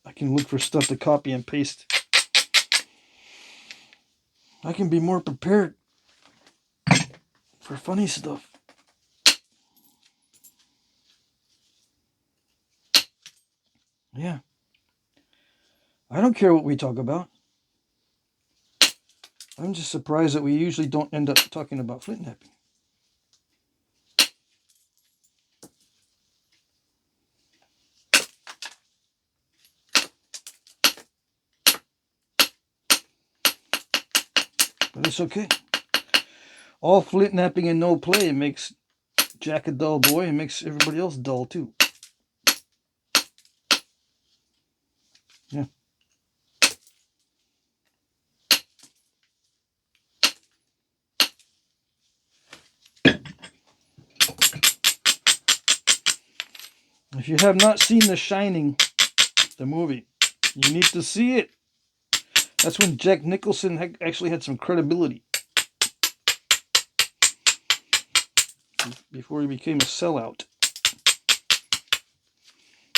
I can look for stuff to copy and paste. I can be more prepared for funny stuff. Yeah. I don't care what we talk about. I'm just surprised that we usually don't end up talking about Flintknapping. But it's okay. All Flintknapping and no play makes Jack a dull boy and makes everybody else dull too. Yeah. If you have not seen The Shining, the movie, you need to see it. That's when Jack Nicholson actually had some credibility before he became a sellout.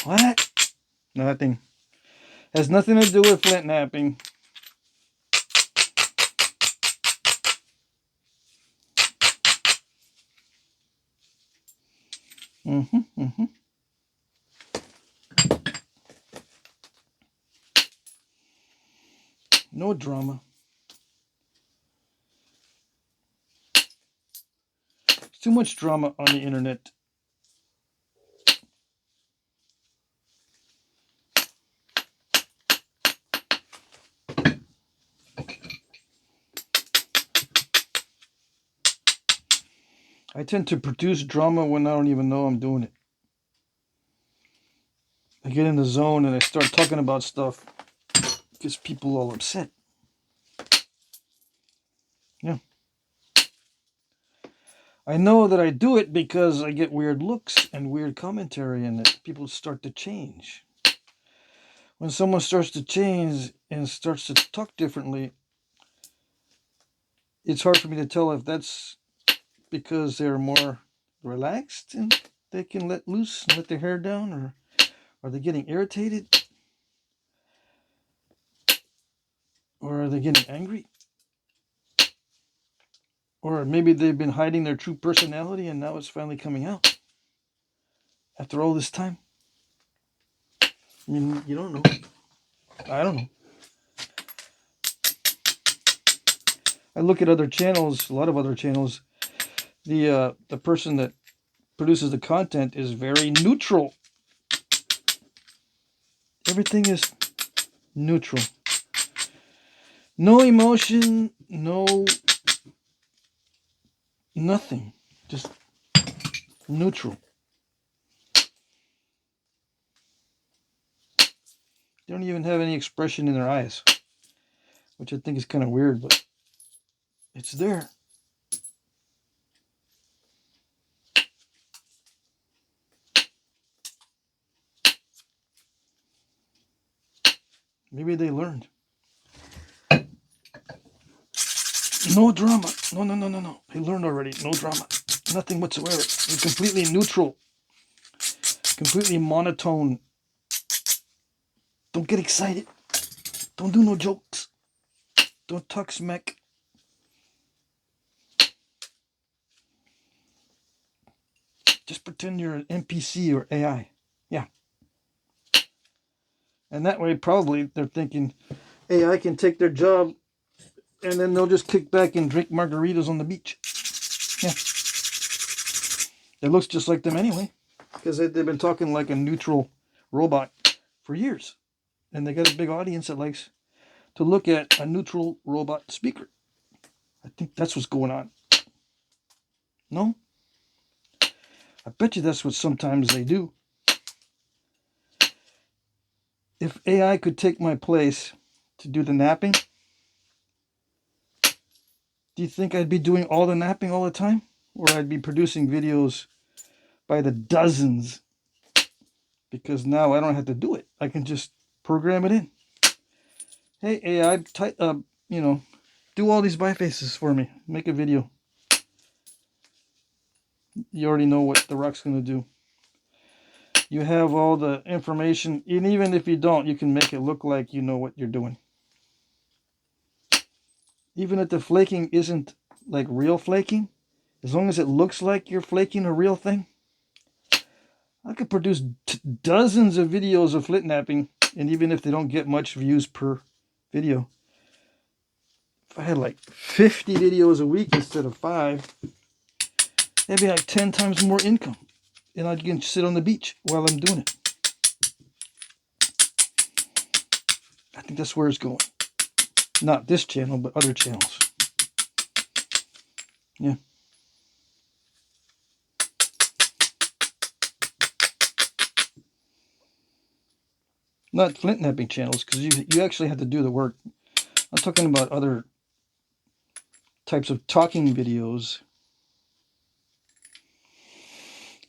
What? Nothing. Has nothing to do with Flintknapping. No drama. It's too much drama on the internet. I tend to produce drama when I don't even know I'm doing it. I get in the zone and I start talking about stuff. It gets people all upset. Yeah. I know that I do it because I get weird looks and weird commentary and that people start to change. When someone starts to change and starts to talk differently, it's hard for me to tell if that's because they're more relaxed and they can let loose and let their hair down, or are they getting irritated? Or are they getting angry? Or maybe they've been hiding their true personality and now it's finally coming out after all this time. I mean, you don't know. I don't know. I look at other channels, a lot of other channels. The person that produces the content is very neutral. Everything is neutral. No emotion, no nothing. Just neutral. They don't even have any expression in their eyes, which I think is kind of weird, but it's there. Maybe they learned. No drama. No. They learned already. No drama. Nothing whatsoever. They're completely neutral. Completely monotone. Don't get excited. Don't do no jokes. Don't talk smack. Just pretend you're an NPC or AI. Yeah. And that way, probably, they're thinking AI can take their job and then they'll just kick back and drink margaritas on the beach. Yeah. It looks just like them anyway, because they've been talking like a neutral robot for years. And they got a big audience that likes to look at a neutral robot speaker. I think that's what's going on. No? I bet you that's what sometimes they do. If AI could take my place to do the napping, do you think I'd be doing all the napping all the time? Or I'd be producing videos by the dozens? Because now I don't have to do it. I can just program it in. Hey AI, do all these bifaces for me. Make a video. You already know what the rock's going to do. You have all the information, and even if you don't, you can make it look like you know what you're doing. Even if the flaking isn't like real flaking, as long as it looks like you're flaking a real thing, I could produce dozens of videos of Flintknapping, and even if they don't get much views per video, if I had like 50 videos a week instead of 5, that'd be like 10 times more income. And I can sit on the beach while I'm doing it. I think that's where it's going. Not this channel, but other channels. Yeah. Not Flintknapping channels, because you actually have to do the work. I'm talking about other types of talking videos.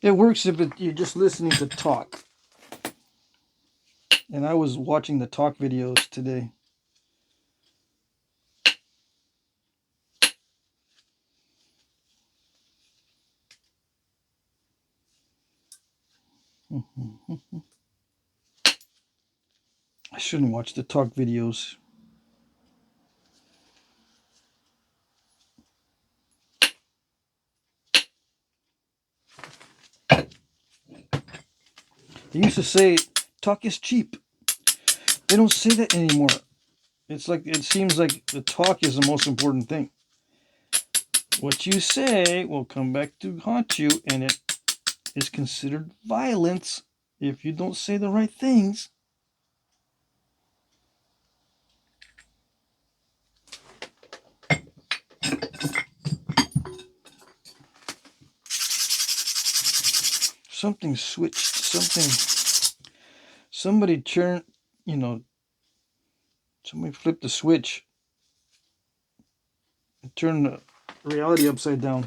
It works if you're just listening to talk. And I was watching the talk videos today. I shouldn't watch the talk videos. They used to say, talk is cheap. They don't say that anymore. It's like, it seems like the talk is the most important thing. What you say will come back to haunt you, and it is considered violence if you don't say the right things. Something switched. Somebody turned, somebody flipped the switch and turned the reality upside down.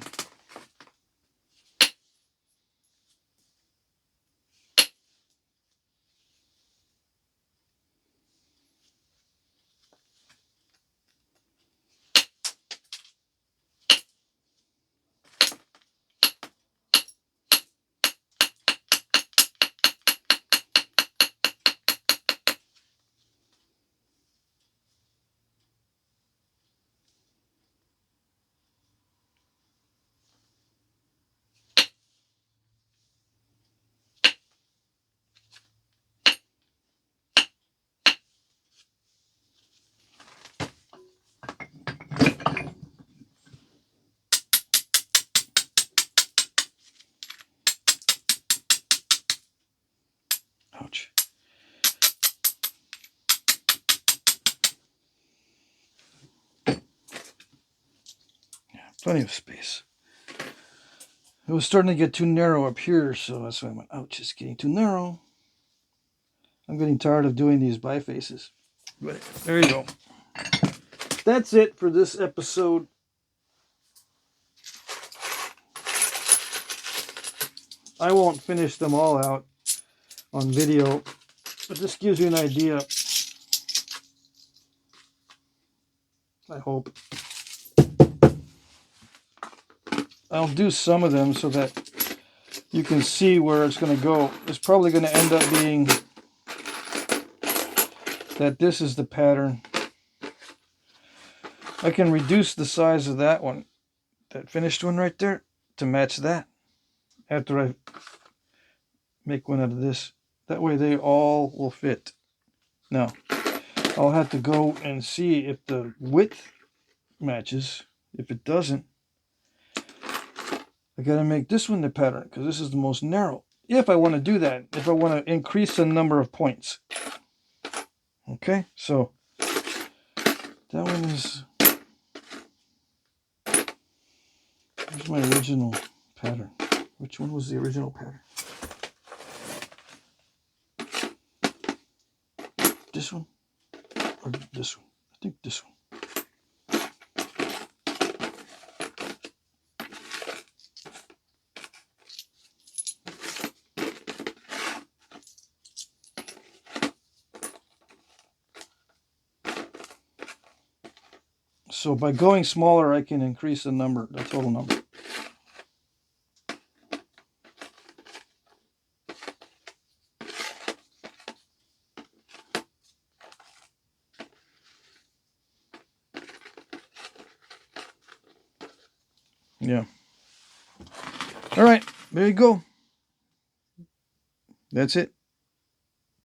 Ouch. Yeah, plenty of space. It was starting to get too narrow up here, so that's why I went, ouch, it's getting too narrow. I'm getting tired of doing these bifaces. But there you go. That's it for this episode. I won't finish them all out on video, but this gives you an idea. I hope. I'll do some of them so that you can see where it's going to go. It's probably going to end up being that this is the pattern. I can reduce the size of that one, that finished one right there, to match that. after I make one out of this. That way they all will fit. Now, I'll have to go and see if the width matches. If it doesn't, I gotta make this one the pattern because this is the most narrow. If I want to do that, if I want to increase the number of points. Okay, so that one is, here's my original pattern. Which one was the original pattern? This one or this one? I think this one. So by going smaller, I can increase the number, the total number. Yeah. All right, there you go. That's it.